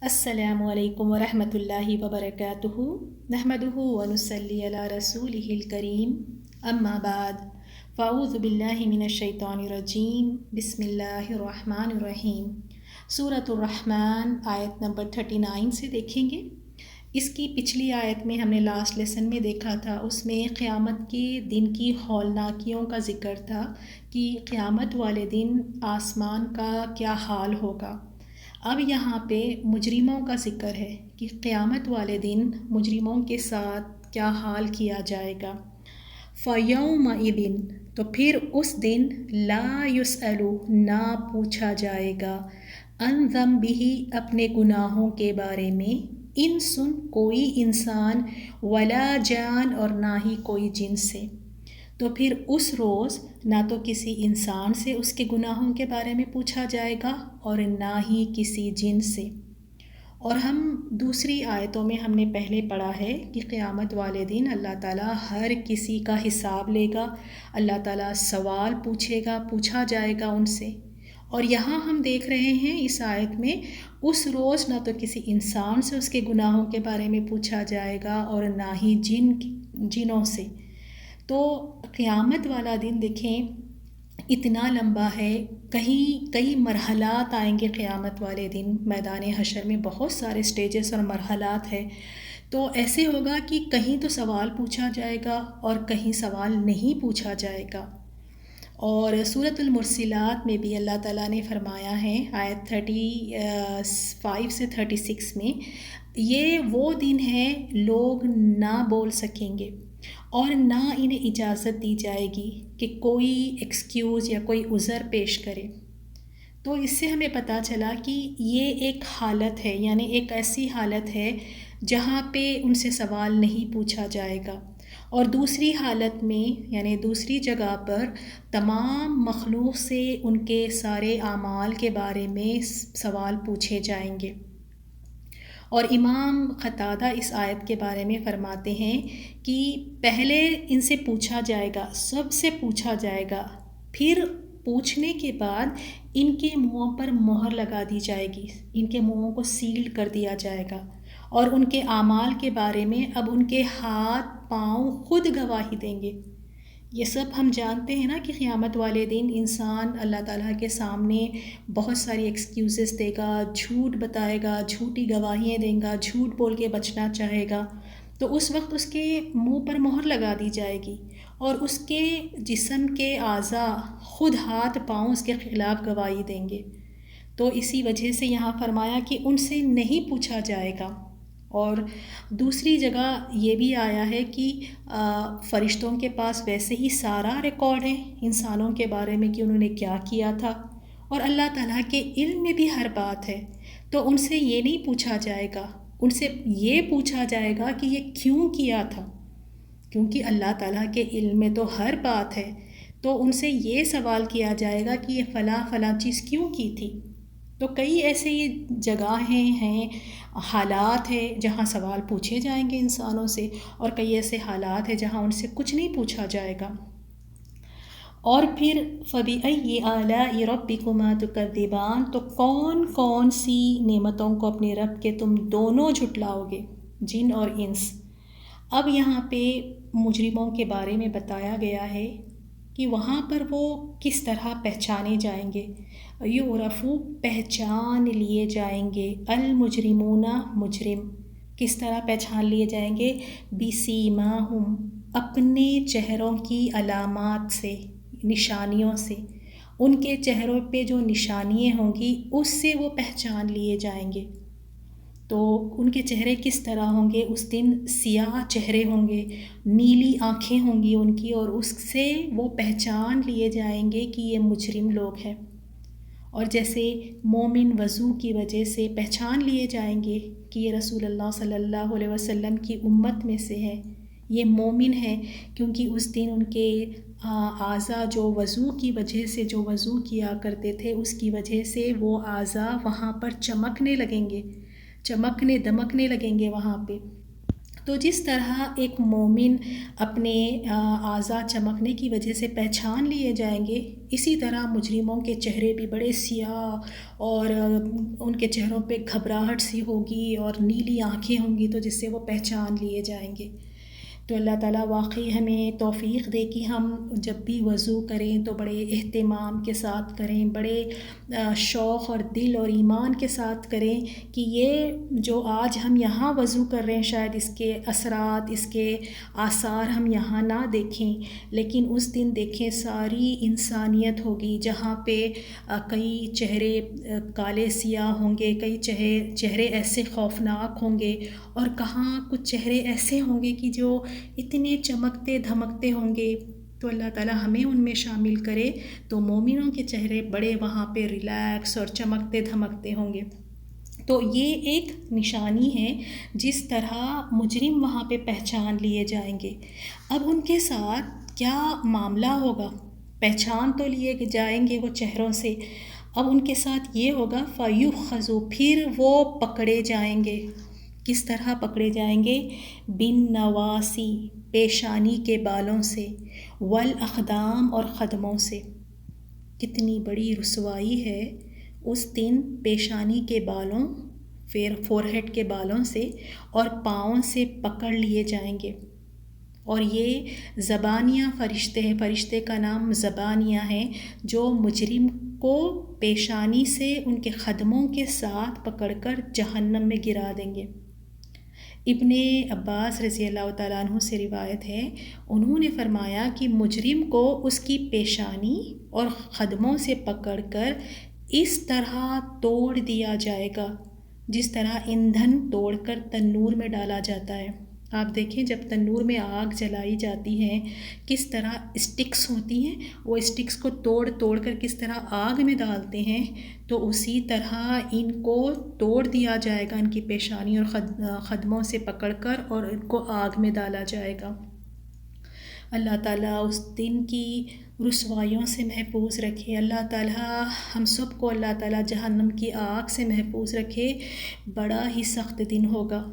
السلام علیکم ورحمۃ اللہ وبرکاتہ نحمدہ ونصلی علی رسولہ الکریم اما بعد فاعوذ باللہ من الشیطان الرجیم بسم اللہ الرحمن الرحیم سورۃ الرحمن آیت نمبر 39 سے دیکھیں گے۔ اس کی پچھلی آیت میں ہم نے لاسٹ لیسن میں دیکھا تھا، اس میں قیامت کے دن کی ہولناکیوں کا ذکر تھا کہ قیامت والے دن آسمان کا کیا حال ہوگا۔ اب یہاں پہ مجرموں کا ذکر ہے کہ قیامت والے دن مجرموں کے ساتھ کیا حال کیا جائے گا۔ فَيَوْمَئِذٍ تو پھر اس دن لا یسألُ نہ پوچھا جائے گا، عن ذنبہ اپنے گناہوں کے بارے میں، انسن کوئی انسان، ولا جان اور نہ ہی کوئی جن سے۔ تو پھر اس روز نہ تو کسی انسان سے اس کے گناہوں کے بارے میں پوچھا جائے گا اور نہ ہی کسی جن سے۔ اور ہم دوسری آیتوں میں ہم نے پہلے پڑھا ہے کہ قیامت والے دن اللہ تعالیٰ ہر کسی کا حساب لے گا، اللہ تعالیٰ سوال پوچھا جائے گا ان سے۔ اور یہاں ہم دیکھ رہے ہیں اس آیت میں اس روز نہ تو کسی انسان سے اس کے گناہوں کے بارے میں پوچھا جائے گا اور نہ ہی جنوں سے۔ تو قیامت والا دن دیکھیں اتنا لمبا ہے، کئی مرحلات آئیں گے قیامت والے دن۔ میدان حشر میں بہت سارے سٹیجز اور مرحلات ہیں، تو ایسے ہوگا کہ کہیں تو سوال پوچھا جائے گا اور کہیں سوال نہیں پوچھا جائے گا۔ اور سورۃ المرسلات میں بھی اللہ تعالیٰ نے فرمایا ہے آیت 35 سے 36 میں، یہ وہ دن ہے لوگ نہ بول سکیں گے اور نہ انہیں اجازت دی جائے گی کہ کوئی ایکسکیوز یا کوئی عذر پیش کرے۔ تو اس سے ہمیں پتہ چلا کہ یہ ایک حالت ہے، یعنی ایک ایسی حالت ہے جہاں پہ ان سے سوال نہیں پوچھا جائے گا۔ اور دوسری حالت میں یعنی دوسری جگہ پر تمام مخلوق سے ان کے سارے اعمال کے بارے میں سوال پوچھے جائیں گے۔ اور امام قتادہ اس آیت کے بارے میں فرماتے ہیں کہ پہلے ان سے پوچھا جائے گا، سب سے پوچھا جائے گا، پھر پوچھنے کے بعد ان کے منہوں پر مہر لگا دی جائے گی، ان کے منہوں کو سیل کر دیا جائے گا۔ اور ان کے اعمال کے بارے میں اب ان کے ہاتھ پاؤں خود گواہی دیں گے۔ یہ سب ہم جانتے ہیں نا کہ قیامت والے دن انسان اللہ تعالیٰ کے سامنے بہت ساری ایکسکیوزز دے گا، جھوٹ بتائے گا، جھوٹی گواہیاں دے گا، جھوٹ بول کے بچنا چاہے گا۔ تو اس وقت اس کے منہ پر مہر لگا دی جائے گی اور اس کے جسم کے اعضاء خود ہاتھ پاؤں اس کے خلاف گواہی دیں گے۔ تو اسی وجہ سے یہاں فرمایا کہ ان سے نہیں پوچھا جائے گا۔ اور دوسری جگہ یہ بھی آیا ہے کہ فرشتوں کے پاس ویسے ہی سارا ریکارڈ ہے انسانوں کے بارے میں کہ انہوں نے کیا کیا تھا، اور اللہ تعالیٰ کے علم میں بھی ہر بات ہے۔ تو ان سے یہ نہیں پوچھا جائے گا، ان سے یہ پوچھا جائے گا کہ یہ کیوں کیا تھا، کیونکہ اللہ تعالیٰ کے علم میں تو ہر بات ہے۔ تو ان سے یہ سوال کیا جائے گا کہ یہ فلاں چیز کیوں کی تھی۔ تو کئی ایسے جگہیں ہیں، حالات ہیں جہاں سوال پوچھے جائیں گے انسانوں سے، اور کئی ایسے حالات ہیں جہاں ان سے کچھ نہیں پوچھا جائے گا۔ اور پھر فَبِأَيِّ آلَاءِ رَبِّكُمَا تُكَذِّبَانِ تو کون کون سی نعمتوں کو اپنے رب کے تم دونوں جھٹلاؤ گے، جن اور انس۔ اب یہاں پہ مجرموں کے بارے میں بتایا گیا ہے کہ وہاں پر وہ کس طرح پہچانے جائیں گے۔ یعرفو پہچان لیے جائیں گے، المجرمون مجرم کس طرح پہچان لیے جائیں گے، بسیماہم اپنے چہروں کی علامات سے، نشانیوں سے، ان کے چہروں پہ جو نشانیاں ہوں گی اس سے وہ پہچان لیے جائیں گے۔ تو ان کے چہرے کس طرح ہوں گے، اس دن سیاہ چہرے ہوں گے، نیلی آنکھیں ہوں گی ان کی، اور اس سے وہ پہچان لیے جائیں گے کہ یہ مجرم لوگ ہیں۔ اور جیسے مومن وضو کی وجہ سے پہچان لیے جائیں گے کہ یہ رسول اللہ صلی اللہ علیہ وسلم کی امت میں سے ہے، یہ مومن ہے، کیونکہ اس دن ان کے اعضاء جو وضو کی وجہ سے جو وضو کیا کرتے تھے اس کی وجہ سے وہ اعضاء وہاں پر چمکنے لگیں گے، چمکنے دمکنے لگیں گے وہاں پہ۔ تو جس طرح ایک مومن اپنے اعضاء چمکنے کی وجہ سے پہچان لیے جائیں گے، اسی طرح مجرموں کے چہرے بھی بڑے سیاہ اور ان کے چہروں پہ گھبراہٹ سی ہوگی اور نیلی آنکھیں ہوں گی، تو جس سے وہ پہچان لیے جائیں گے۔ تو اللہ تعالیٰ واقعی ہمیں توفیق دے کہ ہم جب بھی وضو کریں تو بڑے اہتمام کے ساتھ کریں، بڑے شوق اور دل اور ایمان کے ساتھ کریں کہ یہ جو آج ہم یہاں وضو کر رہے ہیں شاید اس کے اثرات، اس کے آثار ہم یہاں نہ دیکھیں، لیکن اس دن دیکھیں ساری انسانیت ہوگی جہاں پہ کئی چہرے کالے سیاہ ہوں گے، کئی چہرے ایسے خوفناک ہوں گے، اور کہاں کچھ چہرے ایسے ہوں گے کہ جو اتنے چمکتے دھمکتے ہوں گے۔ تو اللہ تعالیٰ ہمیں ان میں شامل کرے، تو مومنوں کے چہرے بڑے وہاں پہ ریلیکس اور چمکتے دھمکتے ہوں گے۔ تو یہ ایک نشانی ہے جس طرح مجرم وہاں پہ پہچان لیے جائیں گے۔ اب ان کے ساتھ کیا معاملہ ہوگا؟ پہچان تو لیے جائیں گے وہ چہروں سے، اب ان کے ساتھ یہ ہوگا فَيُؤْخَذُ، پھر وہ پکڑے جائیں گے۔ کس طرح پکڑے جائیں گے؟ بِالنَّوَاصِی، پیشانی کے بالوں سے، وَالْأَقْدَامِ، اور قدموں سے۔ کتنی بڑی رسوائی ہے اس دن پیشانی کے بالوں، پھر فورہیڈ کے بالوں سے اور پاؤں سے پکڑ لیے جائیں گے۔ اور یہ زبانیہ فرشتے ہیں، فرشتے کا نام زبانیہ ہے، جو مجرم کو پیشانی سے ان کے قدموں کے ساتھ پکڑ کر جہنم میں گرا دیں گے۔ ابن عباس رضی اللہ تعالیٰ عنہ سے روایت ہے، انہوں نے فرمایا کہ مجرم کو اس کی پیشانی اور قدموں سے پکڑ کر اس طرح توڑ دیا جائے گا جس طرح ایندھن توڑ کر تنور میں ڈالا جاتا ہے۔ آپ دیکھیں جب تنور میں آگ جلائی جاتی ہے کس طرح اسٹکس ہوتی ہیں، وہ اسٹکس کو توڑ توڑ کر کس طرح آگ میں ڈالتے ہیں، تو اسی طرح ان کو توڑ دیا جائے گا، ان کی پیشانی اور قدموں سے پکڑ کر، اور ان کو آگ میں ڈالا جائے گا۔ اللہ تعالیٰ اس دن کی رسوائیوں سے محفوظ رکھے۔ اللہ تعالیٰ ہم سب کو اللہ تعالیٰ جہنم کی آگ سے محفوظ رکھے۔ بڑا ہی سخت دن ہوگا۔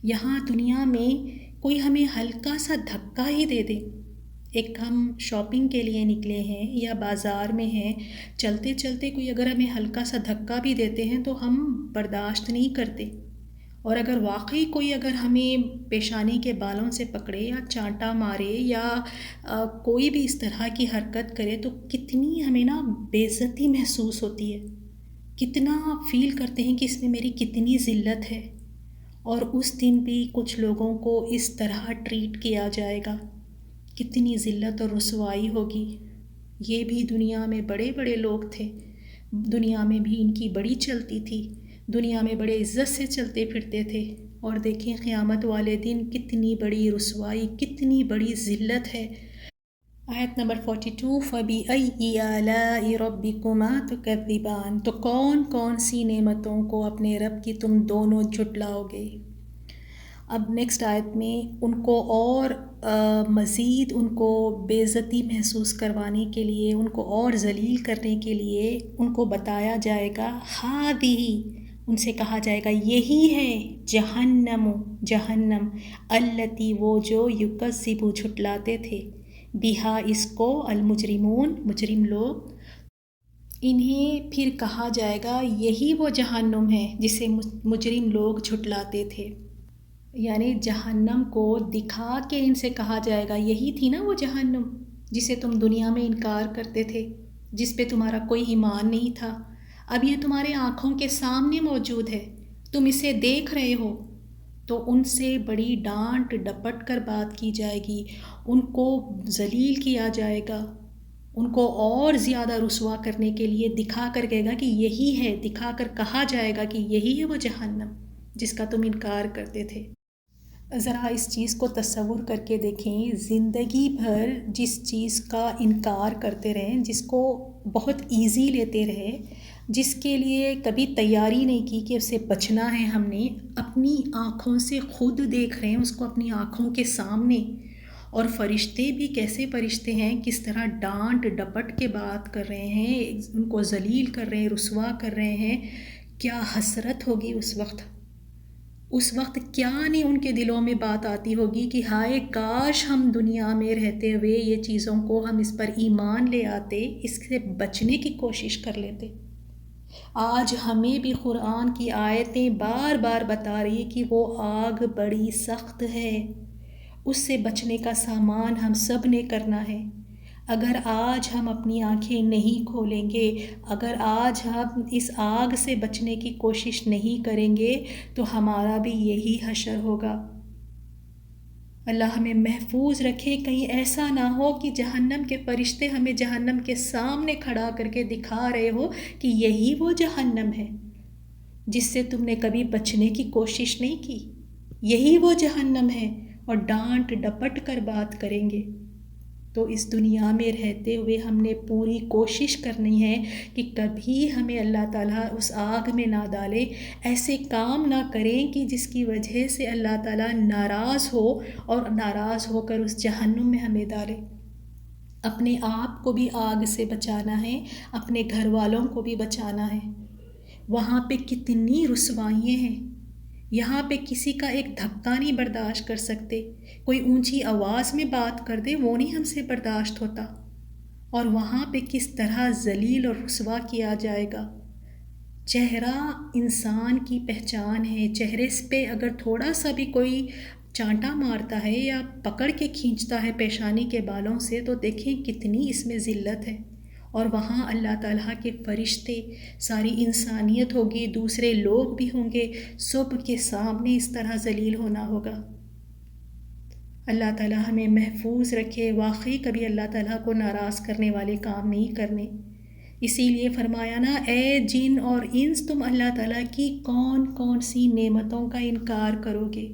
یہاں دنیا میں کوئی ہمیں ہلکا سا دھکا ہی دے دے، ایک ہم شاپنگ کے لیے نکلے ہیں یا بازار میں ہیں، چلتے چلتے کوئی اگر ہمیں ہلکا سا دھکا بھی دیتے ہیں تو ہم برداشت نہیں کرتے، اور اگر واقعی کوئی اگر ہمیں پیشانی کے بالوں سے پکڑے یا چانٹا مارے یا کوئی بھی اس طرح کی حرکت کرے تو کتنی ہمیں نا بے عزتی محسوس ہوتی ہے، کتنا فیل کرتے ہیں کہ اس میں میری کتنی ذلت ہے۔ اور اس دن بھی کچھ لوگوں کو اس طرح ٹریٹ کیا جائے گا، کتنی ذلت اور رسوائی ہوگی۔ یہ بھی دنیا میں بڑے بڑے لوگ تھے، دنیا میں بھی ان کی بڑی چلتی تھی، دنیا میں بڑے عزت سے چلتے پھرتے تھے، اور دیکھیں قیامت والے دن کتنی بڑی رسوائی، کتنی بڑی ذلت ہے۔ آیت نمبر 42، فَبِأَيِّ آلَاءِ رَبِّكُمَا تُكَذِّبَانِ، تو کون کون سی نعمتوں کو اپنے رب کی تم دونوں جھٹلاؤ گے۔ اب نیکسٹ آیت میں ان کو اور مزید ان کو بے عزتی محسوس کروانے کے لیے، ان کو اور ذلیل کرنے کے لیے ان کو بتایا جائے گا، ہَٰذِهِ، ان سے کہا جائے گا یہی ہے جہنم، جہنم، التی، وہ جو یکذب، جھٹلاتے تھے، بہا، اس کو، المجرمون، مجرم لوگ، انہیں پھر کہا جائے گا یہی وہ جہنم ہے جسے مجرم لوگ جھٹلاتے تھے۔ یعنی جہنم کو دکھا کے ان سے کہا جائے گا یہی تھی نا وہ جہنم جسے تم دنیا میں انکار کرتے تھے، جس پہ تمہارا کوئی ایمان نہیں تھا، اب یہ تمہارے آنکھوں کے سامنے موجود ہے، تم اسے دیکھ رہے ہو۔ تو ان سے بڑی ڈانٹ ڈپٹ کر بات کی جائے گی، ان کو ذلیل کیا جائے گا، ان کو اور زیادہ رسوا کرنے کے لیے دکھا کر کہے گا کہ یہی ہے، دکھا کر کہا جائے گا کہ یہی ہے وہ جہنم جس کا تم انکار کرتے تھے۔ ذرا اس چیز کو تصور کر کے دیکھیں، زندگی بھر جس چیز کا انکار کرتے رہیں، جس کو بہت ایزی لیتے رہے، جس کے لیے کبھی تیاری نہیں کی کہ اسے بچنا ہے، ہم نے اپنی آنکھوں سے خود دیکھ رہے ہیں اس کو اپنی آنکھوں کے سامنے، اور فرشتے بھی کیسے فرشتے ہیں، کس طرح ڈانٹ ڈپٹ کے بات کر رہے ہیں، ان کو ذلیل کر رہے ہیں، رسوا کر رہے ہیں، کیا حسرت ہوگی اس وقت۔ اس وقت کیا نہیں ان کے دلوں میں بات آتی ہوگی کہ ہائے کاش ہم دنیا میں رہتے ہوئے یہ چیزوں کو ہم اس پر ایمان لے آتے، اس سے بچنے کی کوشش کر لیتے۔ آج ہمیں بھی قرآن کی آیتیں بار بار بتا رہی ہے کہ وہ آگ بڑی سخت ہے، اس سے بچنے کا سامان ہم سب نے کرنا ہے۔ اگر آج ہم اپنی آنکھیں نہیں کھولیں گے، اگر آج ہم اس آگ سے بچنے کی کوشش نہیں کریں گے تو ہمارا بھی یہی حشر ہوگا۔ اللہ ہمیں محفوظ رکھے، کہیں ایسا نہ ہو کہ جہنم کے فرشتے ہمیں جہنم کے سامنے کھڑا کر کے دکھا رہے ہو کہ یہی وہ جہنم ہے جس سے تم نے کبھی بچنے کی کوشش نہیں کی، یہی وہ جہنم ہے، اور ڈانٹ ڈپٹ کر بات کریں گے۔ تو اس دنیا میں رہتے ہوئے ہم نے پوری کوشش کرنی ہے کہ کبھی ہمیں اللہ تعالیٰ اس آگ میں نہ ڈالے، ایسے کام نہ کریں کہ جس کی وجہ سے اللہ تعالیٰ ناراض ہو اور ناراض ہو کر اس جہنم میں ہمیں ڈالے۔ اپنے آپ کو بھی آگ سے بچانا ہے، اپنے گھر والوں کو بھی بچانا ہے۔ وہاں پہ کتنی رسوائیاں ہیں، یہاں پہ کسی کا ایک دھکا نہیں برداشت کر سکتے، کوئی اونچی آواز میں بات کر دے وہ نہیں ہم سے برداشت ہوتا، اور وہاں پہ کس طرح ذلیل اور رسوا کیا جائے گا۔ چہرہ انسان کی پہچان ہے، چہرے پہ اگر تھوڑا سا بھی کوئی چانٹا مارتا ہے یا پکڑ کے کھینچتا ہے پیشانی کے بالوں سے تو دیکھیں کتنی اس میں ذلت ہے۔ اور وہاں اللہ تعالیٰ کے فرشتے، ساری انسانیت ہوگی، دوسرے لوگ بھی ہوں گے، سب کے سامنے اس طرح ذلیل ہونا ہوگا۔ اللہ تعالیٰ ہمیں محفوظ رکھے، واقعی کبھی اللہ تعالیٰ کو ناراض کرنے والے کام نہیں کرنے۔ اسی لیے فرمایا نا، اے جن اور انس تم اللہ تعالیٰ کی کون کون سی نعمتوں کا انکار کرو گے۔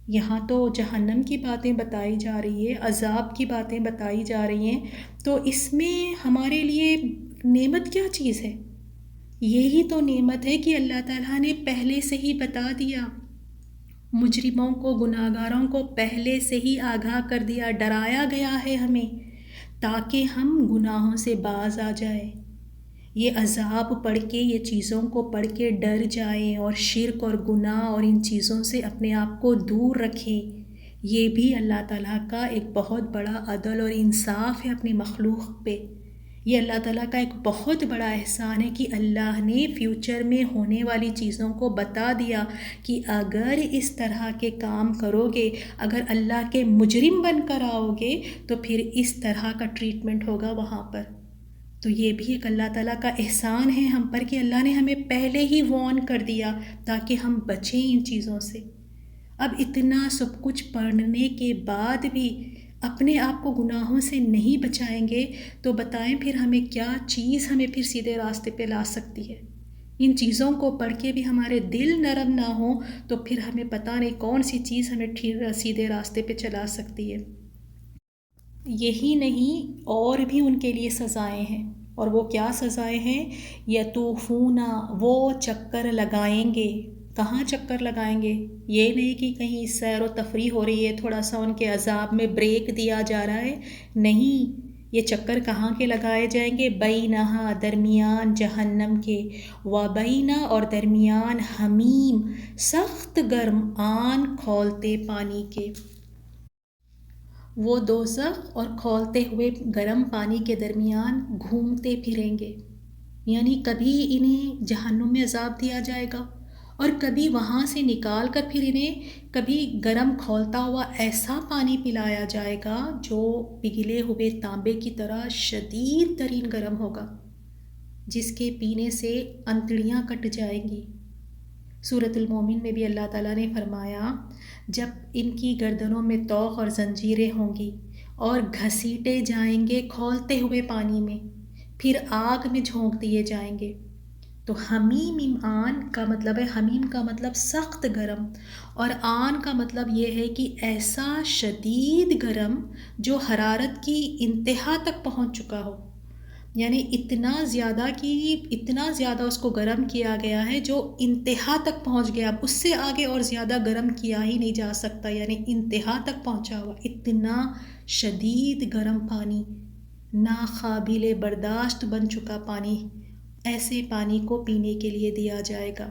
یہاں تو جہنم کی باتیں بتائی جا رہی ہے، عذاب کی باتیں بتائی جا رہی ہیں، تو اس میں ہمارے لیے نعمت کیا چیز ہے؟ یہی تو نعمت ہے کہ اللہ تعالیٰ نے پہلے سے ہی بتا دیا، مجرموں کو، گناہگاروں کو پہلے سے ہی آگاہ کر دیا، ڈرایا گیا ہے ہمیں تاکہ ہم گناہوں سے باز آ جائیں، یہ عذاب پڑھ کے، یہ چیزوں کو پڑھ کے ڈر جائیں اور شرک اور گناہ اور ان چیزوں سے اپنے آپ کو دور رکھیں۔ یہ بھی اللہ تعالیٰ کا ایک بہت بڑا عدل اور انصاف ہے اپنی مخلوق پہ۔ یہ اللہ تعالیٰ کا ایک بہت بڑا احسان ہے کہ اللہ نے فیوچر میں ہونے والی چیزوں کو بتا دیا کہ اگر اس طرح کے کام کرو گے، اگر اللہ کے مجرم بن کر آؤ گے تو پھر اس طرح کا ٹریٹمنٹ ہوگا وہاں پر۔ تو یہ بھی ایک اللہ تعالیٰ کا احسان ہے ہم پر کہ اللہ نے ہمیں پہلے ہی وارن کر دیا تاکہ ہم بچیں ان چیزوں سے۔ اب اتنا سب کچھ پڑھنے کے بعد بھی اپنے آپ کو گناہوں سے نہیں بچائیں گے تو بتائیں پھر ہمیں کیا چیز ہمیں پھر سیدھے راستے پہ لا سکتی ہے؟ ان چیزوں کو پڑھ کے بھی ہمارے دل نرم نہ ہوں تو پھر ہمیں پتہ نہیں کون سی چیز ہمیں سیدھے راستے پہ چلا سکتی ہے۔ یہی نہیں، اور بھی ان کے لیے سزائیں ہیں، اور وہ کیا سزائیں ہیں؟ یطوفون، وہ چکر لگائیں گے۔ کہاں چکر لگائیں گے؟ یہ نہیں کہ کہیں سیر و تفریح ہو رہی ہے، تھوڑا سا ان کے عذاب میں بریک دیا جا رہا ہے، نہیں، یہ چکر کہاں کے لگائے جائیں گے؟ بینہا، درمیان جہنم کے، وبینہ، اور درمیان حمیم، سخت گرم آن کھولتے پانی کے۔ وہ دوزخ اور کھولتے ہوئے گرم پانی کے درمیان گھومتے پھریں گے، یعنی کبھی انہیں جہنم میں عذاب دیا جائے گا اور کبھی وہاں سے نکال کر پھر انہیں کبھی گرم کھولتا ہوا ایسا پانی پلایا جائے گا جو پگھلے ہوئے تانبے کی طرح شدید ترین گرم ہوگا، جس کے پینے سے انتڑیاں کٹ جائیں گی۔ سورۃ المومن میں بھی اللہ تعالیٰ نے فرمایا، جب ان کی گردنوں میں طوق اور زنجیریں ہوں گی اور گھسیٹے جائیں گے کھولتے ہوئے پانی میں، پھر آگ میں جھونک دیے جائیں گے۔ تو حمیم آن کا مطلب ہے، حمیم کا مطلب سخت گرم، اور آن کا مطلب یہ ہے کہ ایسا شدید گرم جو حرارت کی انتہا تک پہنچ چکا ہو، یعنی اتنا زیادہ اس کو گرم کیا گیا ہے جو انتہا تک پہنچ گیا، اب اس سے آگے اور زیادہ گرم کیا ہی نہیں جا سکتا، یعنی انتہا تک پہنچا ہوا اتنا شدید گرم پانی، ناقابل برداشت بن چکا پانی، ایسے پانی کو پینے کے لیے دیا جائے گا۔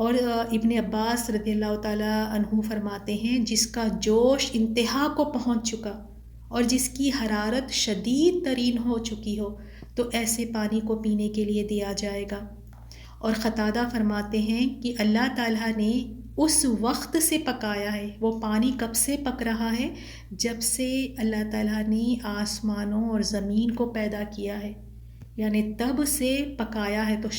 اور ابن عباس رضی اللہ تعالیٰ عنہ فرماتے ہیں جس کا جوش انتہا کو پہنچ چکا اور جس کی حرارت شدید ترین ہو چکی ہو تو ایسے پانی کو پینے کے لیے دیا جائے گا۔ اور قتادہ فرماتے ہیں کہ اللہ تعالیٰ نے اس وقت سے پکایا ہے، وہ پانی کب سے پک رہا ہے؟ جب سے اللہ تعالیٰ نے آسمانوں اور زمین کو پیدا کیا ہے، یعنی تب سے پکایا ہے۔ تو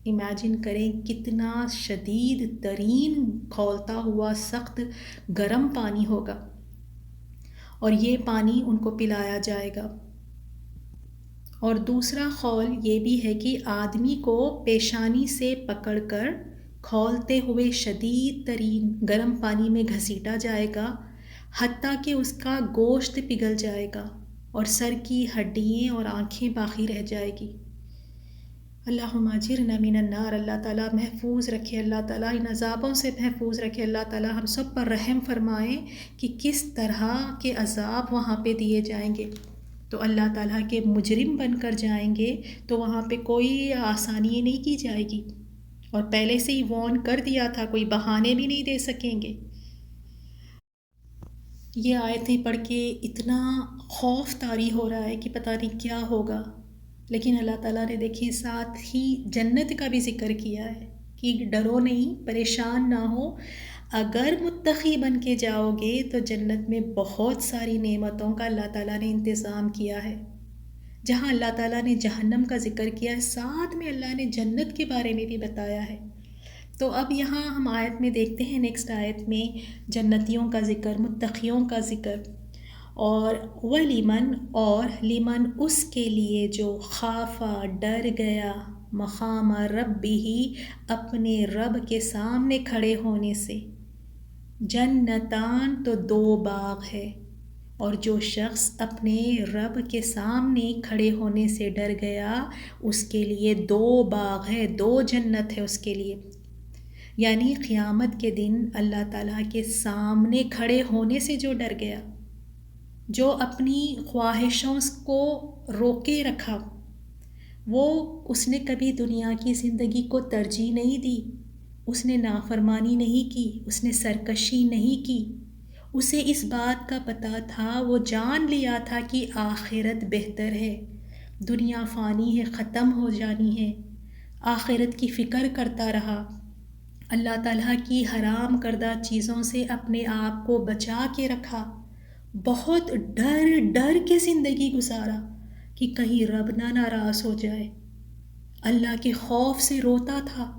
امیجن کریں کتنا شدید ترین کھولتا ہوا سخت گرم پانی ہوگا، اور یہ پانی ان کو پلایا جائے گا۔ اور دوسرا قول یہ بھی ہے کہ آدمی کو پیشانی سے پکڑ کر کھولتے ہوئے شدید ترین گرم پانی میں گھسیٹا جائے گا حتیٰ کہ اس کا گوشت پگھل جائے گا اور سر کی ہڈیاں اور آنکھیں باقی رہ جائے گی۔ اللہم اجرنا من النار، اللہ تعالیٰ محفوظ رکھے، اللہ تعالیٰ ان عذابوں سے محفوظ رکھے، اللہ تعالیٰ ہم سب پر رحم فرمائے کہ کس طرح کے عذاب وہاں پہ دیے جائیں گے۔ تو اللہ تعالیٰ کے مجرم بن کر جائیں گے تو وہاں پہ کوئی آسانی نہیں کی جائے گی، اور پہلے سے ہی وارن کر دیا تھا، کوئی بہانے بھی نہیں دے سکیں گے۔ یہ آیتیں پڑھ کے اتنا خوف طاری ہو رہا ہے کہ پتہ نہیں کیا ہوگا، لیکن اللہ تعالیٰ نے دیکھیں ساتھ ہی جنت کا بھی ذکر کیا ہے کہ ڈرو نہیں، پریشان نہ ہو، اگر متقی بن کے جاؤ گے تو جنت میں بہت ساری نعمتوں کا اللہ تعالیٰ نے انتظام کیا ہے۔ جہاں اللہ تعالیٰ نے جہنم کا ذکر کیا ہے، ساتھ میں اللہ نے جنت کے بارے میں بھی بتایا ہے۔ تو اب یہاں ہم آیت میں دیکھتے ہیں، نیکسٹ آیت میں جنتیوں کا ذکر، متقیوں کا ذکر، اور ولیمن، اور لیمن اس کے لیے جو خافا ڈر گیا، مقام ربہ اپنے رب کے سامنے کھڑے ہونے سے، جنتان تو دو باغ ہے، اور جو شخص اپنے رب کے سامنے کھڑے ہونے سے ڈر گیا اس کے لیے دو باغ ہے، دو جنت ہے اس کے لیے۔ یعنی قیامت کے دن اللہ تعالیٰ کے سامنے کھڑے ہونے سے جو ڈر گیا، جو اپنی خواہشوں کو روکے رکھا، وہ اس نے کبھی دنیا کی زندگی کو ترجیح نہیں دی، اس نے نافرمانی نہیں کی، اس نے سرکشی نہیں کی، اسے اس بات کا پتہ تھا، وہ جان لیا تھا کہ آخرت بہتر ہے، دنیا فانی ہے، ختم ہو جانی ہے، آخرت کی فکر کرتا رہا، اللہ تعالیٰ کی حرام کردہ چیزوں سے اپنے آپ کو بچا کے رکھا، بہت ڈر ڈر کے زندگی گزارا کہ کہیں رب نہ ناراض ہو جائے، اللہ کے خوف سے روتا تھا،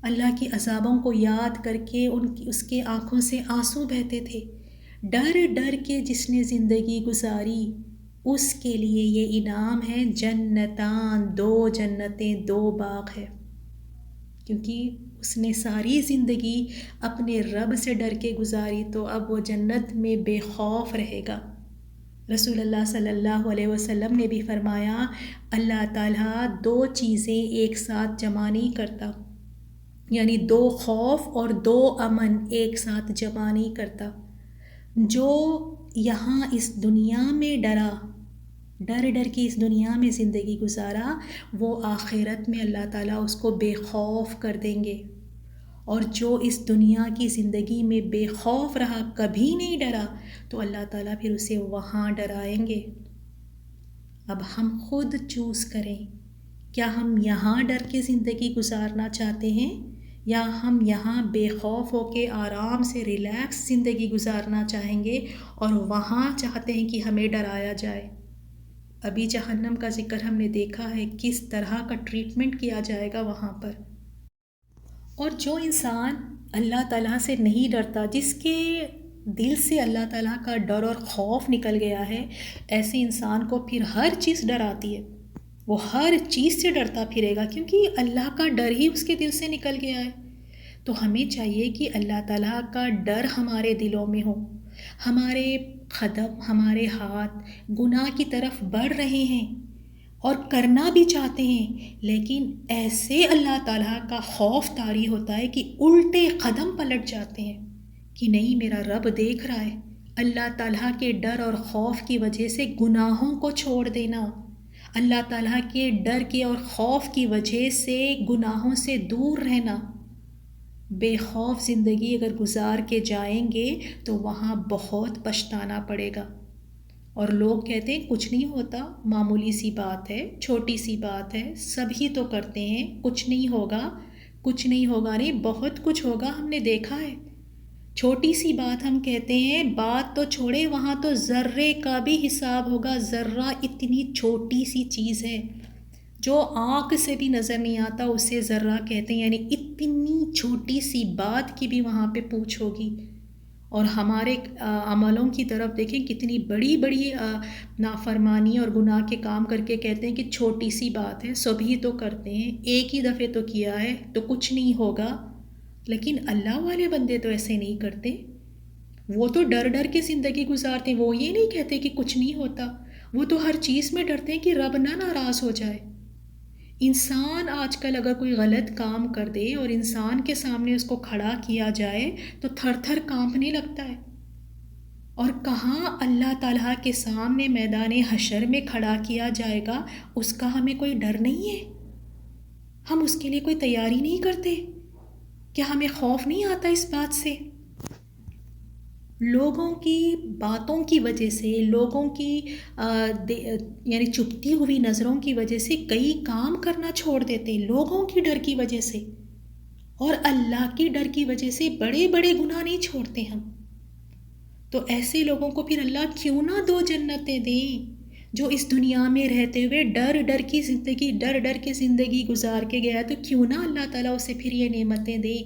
اللہ کے عذابوں کو یاد کر کے اس کے آنکھوں سے آنسو بہتے تھے۔ ڈر ڈر کے جس نے زندگی گزاری اس کے لیے یہ انعام ہے، جنتان، دو جنتیں، دو باغ ہے، کیونکہ اس نے ساری زندگی اپنے رب سے ڈر کے گزاری تو اب وہ جنت میں بے خوف رہے گا۔ رسول اللہ صلی اللہ علیہ وسلم نے بھی فرمایا اللہ تعالیٰ دو چیزیں ایک ساتھ جمع نہیں کرتا، یعنی دو خوف اور دو امن ایک ساتھ جمع نہیں کرتا۔ جو یہاں اس دنیا میں ڈرا، ڈر ڈر کے اس دنیا میں زندگی گزارا، وہ آخرت میں اللہ تعالیٰ اس کو بے خوف کر دیں گے، اور جو اس دنیا کی زندگی میں بے خوف رہا، کبھی نہیں ڈرا، تو اللہ تعالیٰ پھر اسے وہاں ڈرائیں گے۔ اب ہم خود چوز کریں، کیا ہم یہاں ڈر کے زندگی گزارنا چاہتے ہیں یا ہم یہاں بے خوف ہو کے آرام سے ریلیکس زندگی گزارنا چاہیں گے اور وہاں چاہتے ہیں کہ ہمیں ڈرایا جائے۔ ابھی جہنم کا ذکر ہم نے دیکھا ہے، کس طرح کا ٹریٹمنٹ کیا جائے گا وہاں پر۔ اور جو انسان اللہ تعالیٰ سے نہیں ڈرتا، جس کے دل سے اللہ تعالیٰ کا ڈر اور خوف نکل گیا ہے، ایسے انسان کو پھر ہر چیز ڈراتی ہے، وہ ہر چیز سے ڈرتا پھرے گا، کیونکہ اللہ کا ڈر ہی اس کے دل سے نکل گیا ہے۔ تو ہمیں چاہیے کہ اللہ تعالیٰ کا ڈر ہمارے دلوں میں ہو، ہمارے قدم، ہمارے ہاتھ گناہ کی طرف بڑھ رہے ہیں اور کرنا بھی چاہتے ہیں، لیکن ایسے اللہ تعالیٰ کا خوف طاری ہوتا ہے کہ الٹے قدم پلٹ جاتے ہیں کہ نہیں، میرا رب دیکھ رہا ہے۔ اللہ تعالیٰ کے ڈر اور خوف کی وجہ سے گناہوں کو چھوڑ دینا، اللہ تعالیٰ کے ڈر کے اور خوف کی وجہ سے گناہوں سے دور رہنا، بے خوف زندگی اگر گزار کے جائیں گے تو وہاں بہت پچھتانا پڑے گا۔ اور لوگ کہتے ہیں کچھ نہیں ہوتا، معمولی سی بات ہے، چھوٹی سی بات ہے، سب ہی تو کرتے ہیں، کچھ نہیں ہوگا، کچھ نہیں ہوگا، نہیں بہت کچھ ہوگا، ہم نے دیکھا ہے۔ چھوٹی سی بات ہم کہتے ہیں، بات تو چھوڑے، وہاں تو ذرے کا بھی حساب ہوگا۔ ذرہ اتنی چھوٹی سی چیز ہے جو آنکھ سے بھی نظر نہیں آتا، اسے ذرہ کہتے ہیں، یعنی اتنی چھوٹی سی بات کی بھی وہاں پہ پوچھ ہوگی۔ اور ہمارے عملوں کی طرف دیکھیں، کتنی بڑی بڑی نافرمانی اور گناہ کے کام کر کے کہتے ہیں کہ چھوٹی سی بات ہے، سب ہی تو کرتے ہیں، ایک ہی دفعہ تو کیا ہے تو کچھ نہیں ہوگا۔ لیکن اللہ والے بندے تو ایسے نہیں کرتے، وہ تو ڈر ڈر کے زندگی گزارتے ہیں، وہ یہ نہیں کہتے کہ کچھ نہیں ہوتا، وہ تو ہر چیز میں ڈرتے ہیں کہ رب نہ ناراض ہو جائے۔ انسان آج کل اگر کوئی غلط کام کر دے اور انسان کے سامنے اس کو کھڑا کیا جائے تو تھر تھر کانپنے لگتا ہے، اور کہاں اللہ تعالیٰ کے سامنے میدان حشر میں کھڑا کیا جائے گا، اس کا ہمیں کوئی ڈر نہیں ہے؟ ہم اس کے لیے کوئی تیاری نہیں کرتے؟ کیا ہمیں خوف نہیں آتا اس بات سے؟ لوگوں کی باتوں کی وجہ سے، لوگوں کی یعنی چپتی ہوئی نظروں کی وجہ سے کئی کام کرنا چھوڑ دیتے ہیں، لوگوں کی ڈر کی وجہ سے، اور اللہ کی ڈر کی وجہ سے بڑے بڑے گناہ نہیں چھوڑتے ہم۔ تو ایسے لوگوں کو پھر اللہ کیوں نہ دو جنتیں دیں، جو اس دنیا میں رہتے ہوئے ڈر ڈر کی زندگی، ڈر ڈر کے زندگی گزار کے گیا، تو کیوں نہ اللہ تعالیٰ اسے پھر یہ نعمتیں دے۔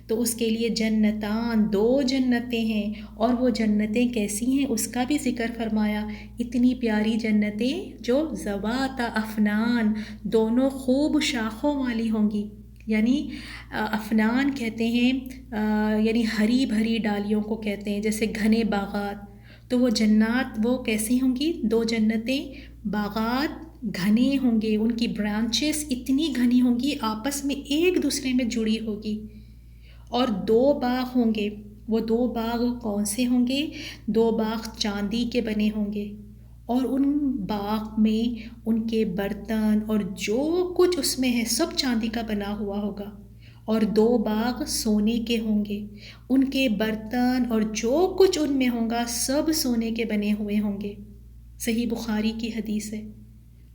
تو اس کے لیے جنتان، 2 جنتیں ہیں، اور وہ جنتیں کیسی ہیں اس کا بھی ذکر فرمایا۔ اتنی پیاری جنتیں جو ذوات افنان، دونوں خوب شاخوں والی ہوں گی، یعنی افنان کہتے ہیں یعنی ہری بھری ڈالیوں کو کہتے ہیں، جیسے گھنے باغات۔ تو وہ جنات وہ کیسی ہوں گی؟ 2 جنتیں، باغات گھنے ہوں گے، ان کی برانچز اتنی گھنی ہوں گی، آپس میں ایک دوسرے میں جڑی ہوگی، اور 2 باغ ہوں گے۔ وہ 2 باغ کون سے ہوں گے؟ 2 باغ چاندی کے بنے ہوں گے، اور ان باغ میں ان کے برتن اور جو کچھ اس میں ہے سب چاندی کا بنا ہوا ہوگا، اور 2 باغ سونے کے ہوں گے، ان کے برتن اور جو کچھ ان میں ہوگا سب سونے کے بنے ہوئے ہوں گے۔ صحیح بخاری کی حدیث ہے۔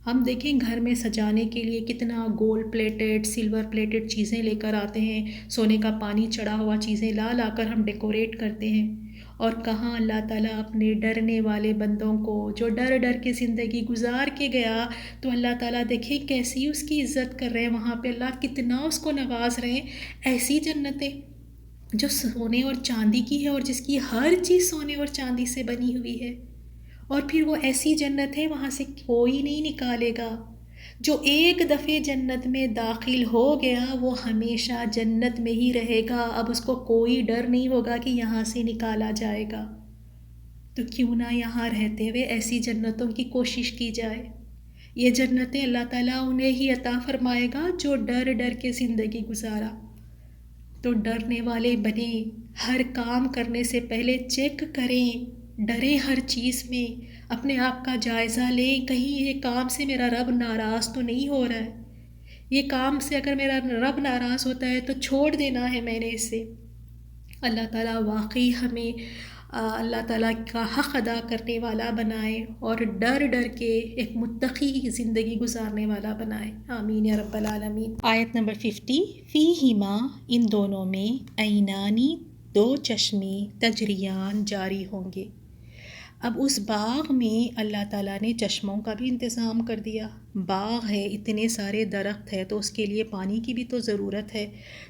ہم دیکھیں گھر میں سجانے کے لیے کتنا گولڈ پلیٹڈ، سلور پلیٹڈ چیزیں لے کر آتے ہیں، سونے کا پانی چڑھا ہوا چیزیں لا لا کر ہم ڈیکوریٹ کرتے ہیں، اور کہاں اللہ تعالیٰ اپنے ڈرنے والے بندوں کو، جو ڈر ڈر کے زندگی گزار کے گیا، تو اللہ تعالیٰ دیکھیں کیسی اس کی عزت کر رہے ہیں، وہاں پہ اللہ کتنا اس کو نواز رہے ہیں۔ ایسی جنتیں جو سونے اور چاندی کی ہے، اور جس کی ہر چیز سونے اور چاندی سے بنی ہوئی ہے، اور پھر وہ ایسی جنت ہے وہاں سے کوئی نہیں نکالے گا۔ جو ایک دفعہ جنت میں داخل ہو گیا وہ ہمیشہ جنت میں ہی رہے گا، اب اس کو کوئی ڈر نہیں ہوگا کہ یہاں سے نکالا جائے گا۔ تو کیوں نہ یہاں رہتے ہوئے ایسی جنتوں کی کوشش کی جائے۔ یہ جنتیں اللہ تعالیٰ انہیں ہی عطا فرمائے گا جو ڈر ڈر کے زندگی گزارا۔ تو ڈرنے والے بنیں، ہر کام کرنے سے پہلے چیک کریں، ڈریں ہر چیز میں، اپنے آپ کا جائزہ لیں، کہیں یہ کام سے میرا رب ناراض تو نہیں ہو رہا ہے، یہ کام سے اگر میرا رب ناراض ہوتا ہے تو چھوڑ دینا ہے میں نے اسے۔ اللہ تعالیٰ واقعی ہمیں اللہ تعالیٰ کا حق ادا کرنے والا بنائے، اور ڈر ڈر کے ایک متقی زندگی گزارنے والا بنائے، آمین یا رب العالمین۔ آیت نمبر 50، فیہما، ان دونوں میں، عینانی، 2 چشمے، تجریان، جاری ہوں گے۔ اب اس باغ میں اللہ تعالیٰ نے چشموں کا بھی انتظام کر دیا۔ باغ ہے، اتنے سارے درخت ہے، تو اس کے لیے پانی کی بھی تو ضرورت ہے،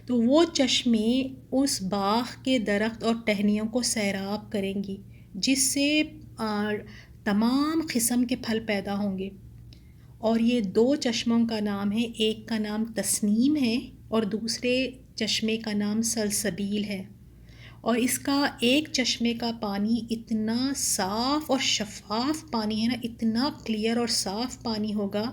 تو وہ چشمے اس باغ کے درخت اور ٹہنیوں کو سیراب کریں گی، جس سے تمام قسم کے پھل پیدا ہوں گے۔ اور یہ 2 چشموں کا نام ہے، ایک کا نام تسنیم ہے اور دوسرے چشمے کا نام سلسبیل ہے۔ اور اس کا ایک چشمے کا پانی اتنا صاف اور شفاف پانی ہے نا، اتنا کلیئر اور صاف پانی ہوگا،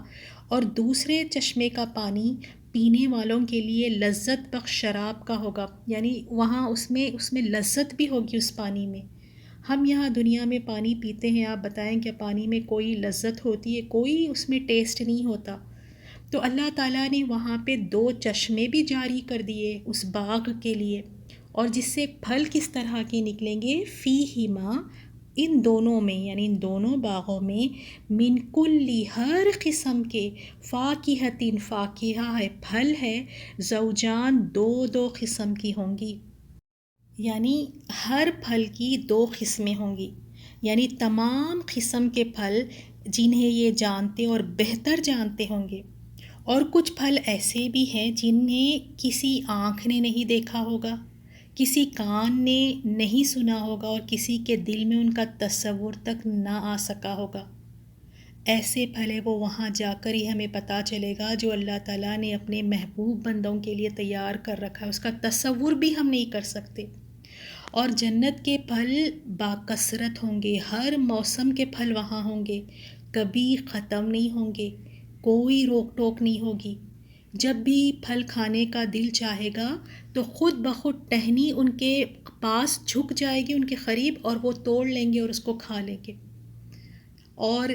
اور دوسرے چشمے کا پانی پینے والوں کے لیے لذت بخش شراب کا ہوگا، یعنی وہاں اس میں لذت بھی ہوگی اس پانی میں۔ ہم یہاں دنیا میں پانی پیتے ہیں، آپ بتائیں کہ پانی میں کوئی لذت ہوتی ہے؟ کوئی اس میں ٹیسٹ نہیں ہوتا۔ تو اللہ تعالیٰ نے وہاں پہ 2 چشمے بھی جاری کر دیے اس باغ کے لیے، اور جس سے پھل کس طرح کے نکلیں گے، فیہما، ان دونوں میں یعنی ان دونوں باغوں میں، من کلی، ہر قسم کے، فاکہتین، فاکہہ ہے، پھل ہے، زوجان، 2 قسم کی ہوں گی، یعنی ہر پھل کی 2 قسمیں ہوں گی، یعنی تمام قسم کے پھل جنہیں یہ جانتے اور بہتر جانتے ہوں گے۔ اور کچھ پھل ایسے بھی ہیں جنہیں کسی آنکھ نے نہیں دیکھا ہوگا، کسی کان نے نہیں سنا ہوگا، اور کسی کے دل میں ان کا تصور تک نہ آ سکا ہوگا۔ ایسے پھل وہ وہاں جا کر ہی ہمیں پتہ چلے گا جو اللہ تعالیٰ نے اپنے محبوب بندوں کے لیے تیار کر رکھا ہے، اس کا تصور بھی ہم نہیں کر سکتے۔ اور جنت کے پھل باکثرت ہوں گے، ہر موسم کے پھل وہاں ہوں گے، کبھی ختم نہیں ہوں گے، کوئی روک ٹوک نہیں ہوگی۔ جب بھی پھل کھانے کا دل چاہے گا تو خود بخود ٹہنی ان کے پاس جھک جائے گی، ان کے قریب، اور وہ توڑ لیں گے اور اس کو کھا لیں گے، اور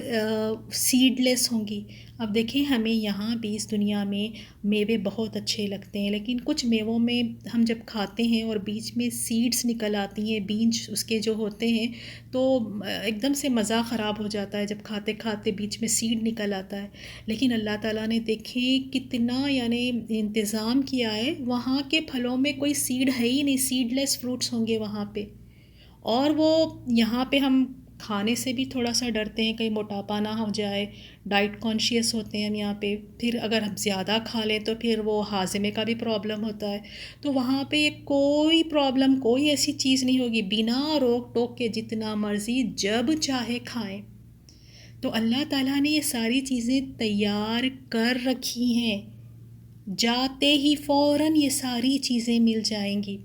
سیڈ لیس ہوں گی۔ اب دیکھیں ہمیں یہاں بھی اس دنیا میں میوے بہت اچھے لگتے ہیں، لیکن کچھ میووں میں ہم جب کھاتے ہیں اور بیچ میں سیڈز نکل آتی ہیں، بیج اس کے جو ہوتے ہیں، تو ایک دم سے مزہ خراب ہو جاتا ہے جب کھاتے کھاتے بیچ میں سیڈ نکل آتا ہے۔ لیکن اللہ تعالیٰ نے دیکھیں کتنا یعنی انتظام کیا ہے، وہاں کے پھلوں میں کوئی سیڈ ہے ہی نہیں، سیڈ لیس فروٹس ہوں گے وہاں پہ۔ اور وہ یہاں پہ ہم کھانے سے بھی تھوڑا سا ڈرتے ہیں کہیں موٹاپا نہ ہو جائے، ڈائٹ کانشیس ہوتے ہیں ہم یہاں پہ، پھر اگر ہم زیادہ کھا لیں تو پھر وہ ہاضمے کا بھی پرابلم ہوتا ہے۔ تو وہاں پہ کوئی پرابلم، کوئی ایسی چیز نہیں ہوگی، بنا روک ٹوک کے جتنا مرضی جب چاہے کھائیں۔ تو اللہ تعالیٰ نے یہ ساری چیزیں تیار کر رکھی ہیں، جاتے ہی فوراً یہ ساری چیزیں مل جائیں گی۔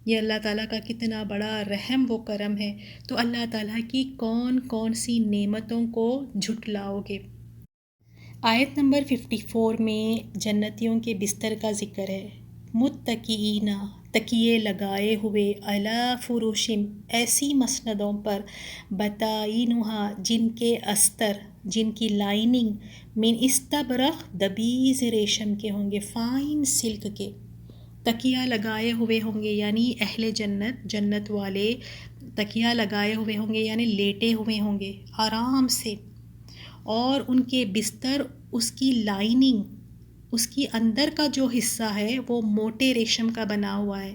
یہ اللہ تعالیٰ کا کتنا بڑا رحم و کرم ہے۔ تو اللہ تعالیٰ کی کون کون سی نعمتوں کو جھٹلاؤ گے؟ آیت نمبر 54 میں جنتیوں کے بستر کا ذکر ہے۔ متکئین، تکیے لگائے ہوئے، علی فروشم، ایسی مسندوں پر، بطائنہا، جن کے استر، جن کی لائننگ، من استبرق، دبیز ریشم کے ہوں گے، فائن سلک کے۔ تکیہ لگائے ہوئے ہوں گے یعنی اہل جنت، جنت والے تکیہ لگائے ہوئے ہوں گے یعنی لیٹے ہوئے ہوں گے آرام سے، اور ان کے بستر، اس کی لائننگ، اس کی اندر کا جو حصہ ہے وہ موٹے ریشم کا بنا ہوا ہے۔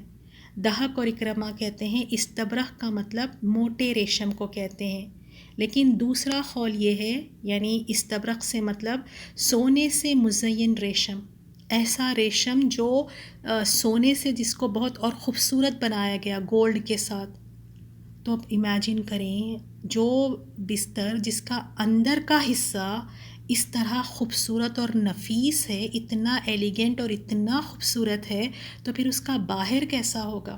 دہق اور اکرمہ کہتے ہیں استبرق کا مطلب موٹے ریشم کو کہتے ہیں، لیکن دوسرا قول یہ ہے یعنی استبرق سے مطلب سونے سے مزین ریشم، ایسا ریشم جو سونے سے جس کو بہت اور خوبصورت بنایا گیا گولڈ کے ساتھ۔ تو اب امیجن کریں جو بستر جس کا اندر کا حصہ اس طرح خوبصورت اور نفیس ہے، اتنا ایلیگنٹ اور اتنا خوبصورت ہے، تو پھر اس کا باہر کیسا ہوگا؟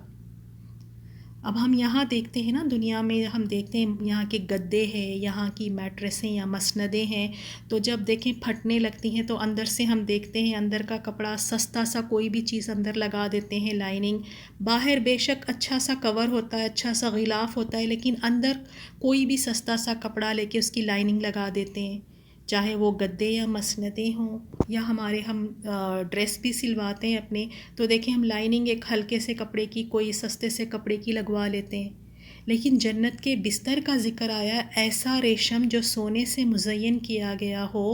اب ہم یہاں دیکھتے ہیں نا، دنیا میں ہم دیکھتے ہیں یہاں کے گدے ہیں، یہاں کی میٹریسیں یا مسندیں ہیں، تو جب دیکھیں پھٹنے لگتی ہیں تو اندر سے ہم دیکھتے ہیں اندر کا کپڑا سستا سا کوئی بھی چیز اندر لگا دیتے ہیں، لائننگ، باہر بے شک اچھا سا کور ہوتا ہے، اچھا سا غلاف ہوتا ہے، لیکن اندر کوئی بھی سستا سا کپڑا لے کے اس کی لائننگ لگا دیتے ہیں، چاہے وہ گدے یا مسندیں ہوں، یا ہم ڈریس بھی سلواتے ہیں اپنے، تو دیکھیں ہم لائننگ ایک ہلکے سے کپڑے کی، کوئی سستے سے کپڑے کی لگوا لیتے ہیں، لیکن جنت کے بستر کا ذکر آیا، ایسا ریشم جو سونے سے مزین کیا گیا ہو،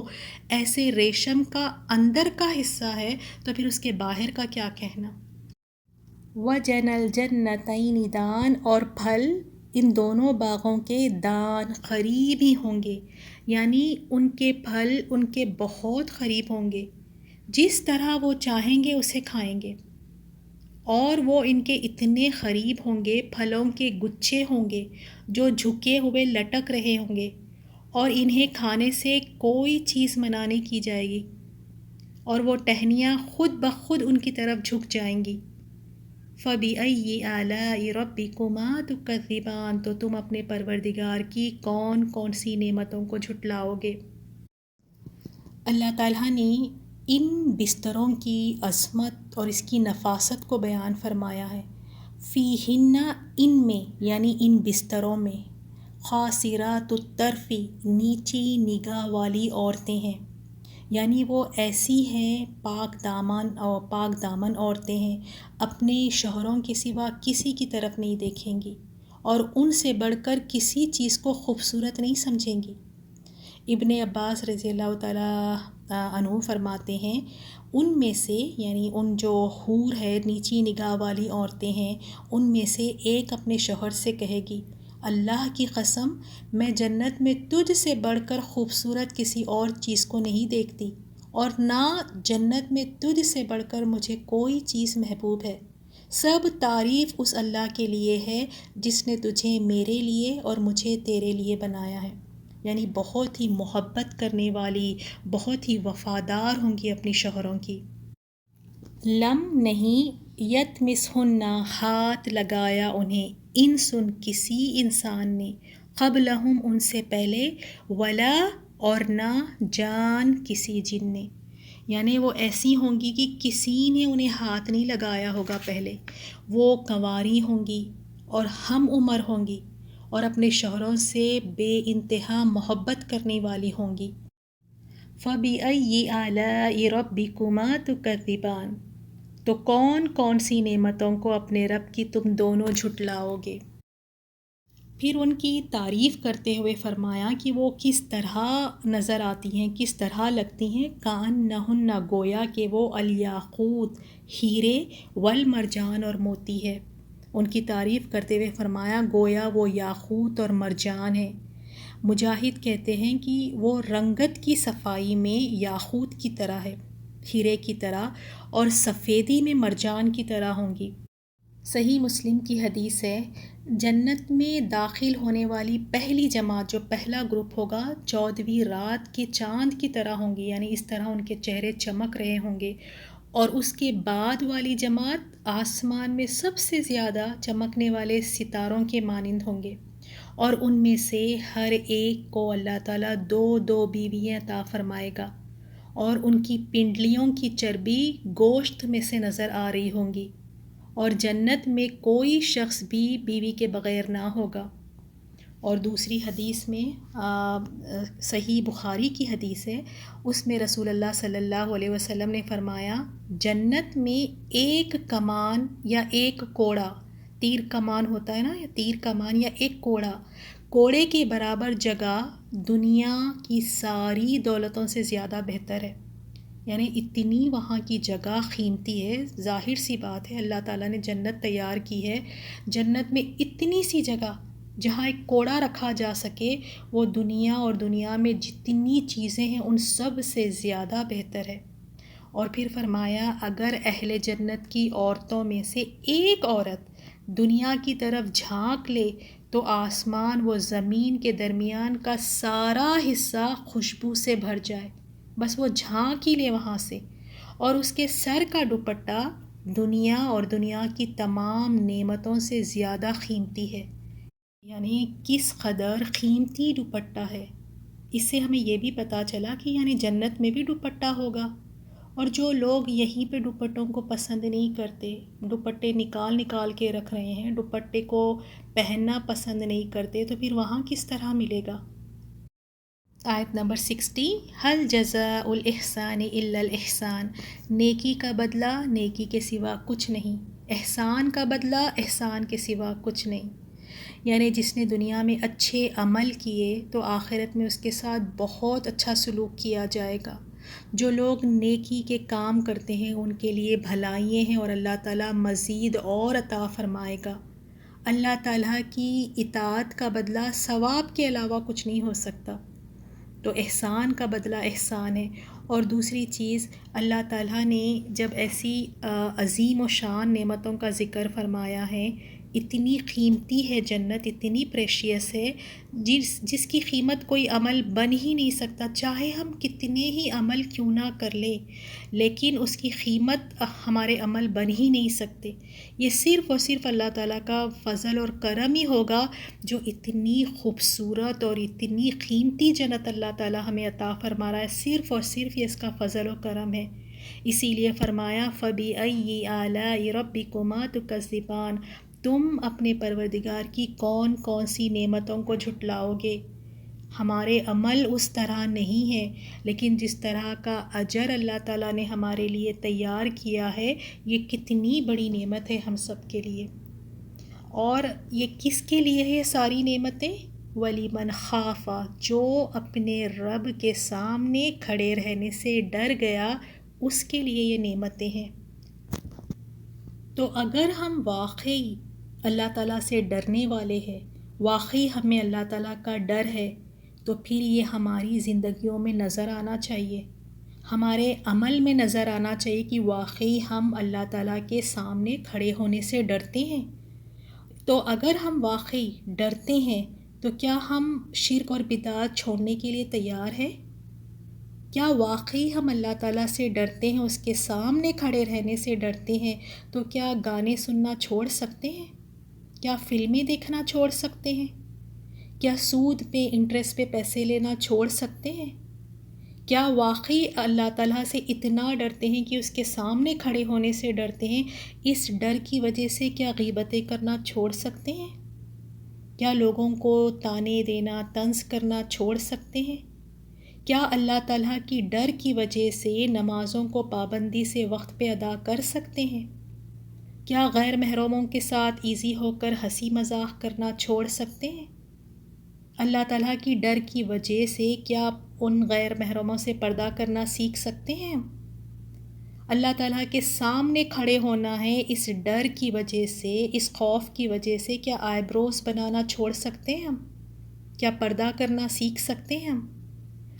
ایسے ریشم کا اندر کا حصہ ہے، تو پھر اس کے باہر کا کیا کہنا۔ وَجَنَى الْجَنَّتَيْنِ دان، اور پھل ان دونوں باغوں کے دان، قریب ہی ہوں گے، یعنی ان کے پھل ان کے بہت قریب ہوں گے، جس طرح وہ چاہیں گے اسے کھائیں گے، اور وہ ان کے اتنے قریب ہوں گے، پھلوں کے گچھے ہوں گے جو جھکے ہوئے لٹک رہے ہوں گے، اور انہیں کھانے سے کوئی چیز منع نہیں کی جائے گی، اور وہ ٹہنیاں خود بخود ان کی طرف جھک جائیں گی۔ فَبِأَيِّ آلَاءِ رَبِّكُمَا تُكَذِّبَانِ، تو تم اپنے پروردگار کی کون کون سی نعمتوں کو جھٹلاؤ گے؟ اللہ تعالیٰ نے ان بستروں کی عظمت اور اس کی نفاست کو بیان فرمایا ہے۔ فِيهِنَّ، ان میں یعنی ان بستروں میں، قاصرات الطرف، نیچی نگاہ والی عورتیں ہیں، یعنی وہ ایسی ہیں پاک دامن عورتیں ہیں، اپنے شوہروں کے سوا کسی کی طرف نہیں دیکھیں گی اور ان سے بڑھ کر کسی چیز کو خوبصورت نہیں سمجھیں گی۔ ابن عباس رضی اللہ تعالیٰ عنہ فرماتے ہیں ان میں سے، یعنی ان جو حور ہے، نیچی نگاہ والی عورتیں ہیں، ان میں سے ایک اپنے شوہر سے کہے گی اللہ کی قسم میں جنت میں تجھ سے بڑھ کر خوبصورت کسی اور چیز کو نہیں دیکھتی، اور نہ جنت میں تجھ سے بڑھ کر مجھے کوئی چیز محبوب ہے۔ سب تعریف اس اللہ کے لیے ہے جس نے تجھے میرے لیے اور مجھے تیرے لیے بنایا ہے۔ یعنی بہت ہی محبت کرنے والی، بہت ہی وفادار ہوں گی اپنی شوہروں کی۔ لم نہیں، یتمسہن ہاتھ لگایا انہیں، انسن کسی انسان نے، قبلہم ان سے پہلے، ولا اور نہ جان کسی جن نے۔ یعنی وہ ایسی ہوں گی کہ کسی نے انہیں ہاتھ نہیں لگایا ہوگا پہلے، وہ کنواری ہوں گی اور ہم عمر ہوں گی اور اپنے شوہروں سے بے انتہا محبت کرنے والی ہوں گی۔ فَبِأَيِّ آلَاءِ رَبِّكُمَا تُكَذِّبَانِ، تو کون کون سی نعمتوں کو اپنے رب کی تم دونوں جھٹلاؤ گے۔ پھر ان کی تعریف کرتے ہوئے فرمایا کہ وہ کس طرح نظر آتی ہیں، کس طرح لگتی ہیں، کأنہن، گویا کہ وہ الیاقوت، ہیرے، والمرجان، اور موتی ہے۔ ان کی تعریف کرتے ہوئے فرمایا گویا وہ یاقوت اور مرجان ہے۔ مجاہد کہتے ہیں کہ وہ رنگت کی صفائی میں یاقوت کی طرح ہے، ہیرے کی طرح، اور سفیدی میں مرجان کی طرح ہوں گی۔ صحیح مسلم کی حدیث ہے، جنت میں داخل ہونے والی پہلی جماعت، جو پہلا گروپ ہوگا، 14ویں رات کے چاند کی طرح ہوں گی، یعنی اس طرح ان کے چہرے چمک رہے ہوں گے، اور اس کے بعد والی جماعت آسمان میں سب سے زیادہ چمکنے والے ستاروں کے مانند ہوں گے، اور ان میں سے ہر ایک کو اللہ تعالیٰ 2 بیویاں عطا فرمائے گا، اور ان کی پنڈلیوں کی چربی گوشت میں سے نظر آ رہی ہوں گی، اور جنت میں کوئی شخص بھی بیوی کے بغیر نہ ہوگا۔ اور دوسری حدیث میں صحیح بخاری کی حدیث ہے، اس میں رسول اللہ صلی اللہ علیہ وسلم نے فرمایا جنت میں ایک کمان یا ایک کوڑا، تیر کمان ہوتا ہے نا، یا تیر کمان یا ایک کوڑے کے برابر جگہ دنیا کی ساری دولتوں سے زیادہ بہتر ہے۔ یعنی اتنی وہاں کی جگہ قیمتی ہے۔ ظاہر سی بات ہے اللہ تعالیٰ نے جنت تیار کی ہے، جنت میں اتنی سی جگہ جہاں ایک کوڑا رکھا جا سکے، وہ دنیا اور دنیا میں جتنی چیزیں ہیں ان سب سے زیادہ بہتر ہے۔ اور پھر فرمایا اگر اہل جنت کی عورتوں میں سے ایک عورت دنیا کی طرف جھانک لے تو آسمان و زمین کے درمیان کا سارا حصہ خوشبو سے بھر جائے، بس وہ جھانک ہی لے وہاں سے، اور اس کے سر کا دوپٹہ دنیا اور دنیا کی تمام نعمتوں سے زیادہ قیمتی ہے۔ یعنی کس قدر قیمتی دوپٹہ ہے۔ اس سے ہمیں یہ بھی پتہ چلا کہ یعنی جنت میں بھی دوپٹہ ہوگا، اور جو لوگ یہیں پہ دوپٹوں کو پسند نہیں کرتے، دوپٹے نکال کے رکھ رہے ہیں، دوپٹے کو پہننا پسند نہیں کرتے، تو پھر وہاں کس طرح ملے گا۔ آیت نمبر 60، هل جزاء الاحسان الا الاحسان، نیکی کا بدلہ نیکی کے سوا کچھ نہیں، احسان کا بدلہ احسان کے سوا کچھ نہیں۔ یعنی جس نے دنیا میں اچھے عمل کیے تو آخرت میں اس کے ساتھ بہت اچھا سلوک کیا جائے گا۔ جو لوگ نیکی کے کام کرتے ہیں ان کے لیے بھلائیاں ہیں، اور اللہ تعالیٰ مزید اور عطا فرمائے گا۔ اللہ تعالیٰ کی اطاعت کا بدلہ ثواب کے علاوہ کچھ نہیں ہو سکتا، تو احسان کا بدلہ احسان ہے۔ اور دوسری چیز، اللہ تعالیٰ نے جب ایسی عظیم و شان نعمتوں کا ذکر فرمایا ہے، اتنی قیمتی ہے جنت، اتنی پریشیس ہے، جس کی قیمت کوئی عمل بن ہی نہیں سکتا، چاہے ہم کتنے ہی عمل کیوں نہ کر لیں، لیکن اس کی قیمت ہمارے عمل بن ہی نہیں سکتے۔ یہ صرف اور صرف اللہ تعالیٰ کا فضل اور کرم ہی ہوگا جو اتنی خوبصورت اور اتنی قیمتی جنت اللہ تعالیٰ ہمیں عطا فرما رہا ہے، صرف اور صرف یہ اس کا فضل و کرم ہے۔ اسی لیے فرمایا فَبِأَيِّ آلَاءِ رَبِّكُمَا تُكَذِّبَانِ، تم اپنے پروردگار کی کون کون سی نعمتوں کو جھٹلاؤ گے۔ ہمارے عمل اس طرح نہیں ہے، لیکن جس طرح کا اجر اللہ تعالیٰ نے ہمارے لیے تیار کیا ہے، یہ کتنی بڑی نعمت ہے ہم سب کے لیے۔ اور یہ کس کے لیے ہے یہ ساری نعمتیں؟ وَلِمَنْ خَافَ، جو اپنے رب کے سامنے کھڑے رہنے سے ڈر گیا، اس کے لیے یہ نعمتیں ہیں۔ تو اگر ہم واقعی اللہ تعالیٰ سے ڈرنے والے ہیں، واقعی ہمیں اللہ تعالیٰ کا ڈر ہے، تو پھر یہ ہماری زندگیوں میں نظر آنا چاہیے، ہمارے عمل میں نظر آنا چاہیے کہ واقعی ہم اللہ تعالیٰ کے سامنے کھڑے ہونے سے ڈرتے ہیں۔ تو اگر ہم واقعی ڈرتے ہیں تو کیا ہم شرک اور بدعت چھوڑنے کے لیے تیار ہیں؟ کیا واقعی ہم اللہ تعالیٰ سے ڈرتے ہیں، اس کے سامنے کھڑے رہنے سے ڈرتے ہیں؟ تو کیا گانے سننا چھوڑ سکتے ہیں؟ کیا فلمیں دیکھنا چھوڑ سکتے ہیں؟ کیا سود پہ انٹرسٹ پہ پیسے لینا چھوڑ سکتے ہیں؟ کیا واقعی اللہ تعالیٰ سے اتنا ڈرتے ہیں کہ اس کے سامنے کھڑے ہونے سے ڈرتے ہیں؟ اس ڈر کی وجہ سے کیا غیبتیں کرنا چھوڑ سکتے ہیں؟ کیا لوگوں کو تانے دینا، طنز کرنا چھوڑ سکتے ہیں؟ کیا اللہ تعالیٰ کی ڈر کی وجہ سے نمازوں کو پابندی سے وقت پہ ادا کر سکتے ہیں؟ کیا غیر محرموں کے ساتھ ایزی ہو کر ہنسی مذاق کرنا چھوڑ سکتے ہیں؟ اللہ تعالیٰ کی ڈر کی وجہ سے کیا ان غیر محرموں سے پردہ کرنا سیکھ سکتے ہیں؟ اللہ تعالیٰ کے سامنے کھڑے ہونا ہے، اس ڈر کی وجہ سے، اس خوف کی وجہ سے کیا آئی بروز بنانا چھوڑ سکتے ہیں ہم؟ کیا پردہ کرنا سیکھ سکتے ہیں ہم؟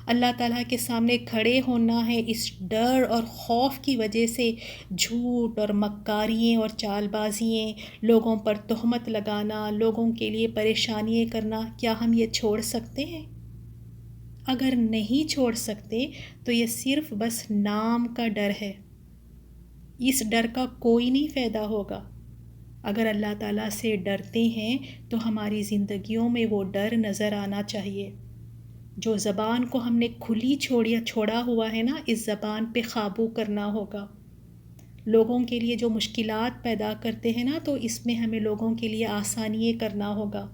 اللہ تعالیٰ کے سامنے کھڑے ہونا ہے، اس ڈر اور خوف کی وجہ سے جھوٹ اور مکاریاں اور چال بازیاں، لوگوں پر تہمت لگانا، لوگوں کے لیے پریشانیاں کرنا، کیا ہم یہ چھوڑ سکتے ہیں؟ اگر نہیں چھوڑ سکتے تو یہ صرف بس نام کا ڈر ہے، اس ڈر کا کوئی نہیں فائدہ ہوگا۔ اگر اللہ تعالیٰ سے ڈرتے ہیں تو ہماری زندگیوں میں وہ ڈر نظر آنا چاہیے۔ جو زبان کو ہم نے کھلی چھوڑا ہوا ہے نا، اس زبان پہ قابو کرنا ہوگا۔ لوگوں کے لیے جو مشکلات پیدا کرتے ہیں نا، تو اس میں ہمیں لوگوں کے لیے آسانیاں کرنا ہوگا۔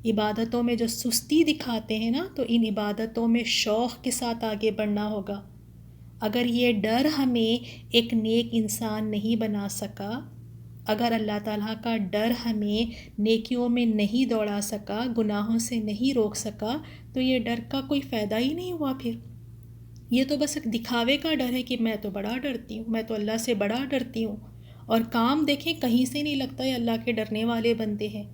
عبادتوں میں جو سستی دکھاتے ہیں نا، تو ان عبادتوں میں شوق کے ساتھ آگے بڑھنا ہوگا۔ اگر یہ ڈر ہمیں ایک نیک انسان نہیں بنا سکا، اگر اللہ تعالیٰ کا ڈر ہمیں نیکیوں میں نہیں دوڑا سکا، گناہوں سے نہیں روک سکا، تو یہ ڈر کا کوئی فائدہ ہی نہیں ہوا۔ پھر یہ تو بس ایک دکھاوے کا ڈر ہے کہ میں تو بڑا ڈرتی ہوں، میں تو اللہ سے بڑا ڈرتی ہوں، اور کام دیکھیں کہیں سے نہیں لگتا ہے اللہ کے ڈرنے والے بندے ہیں۔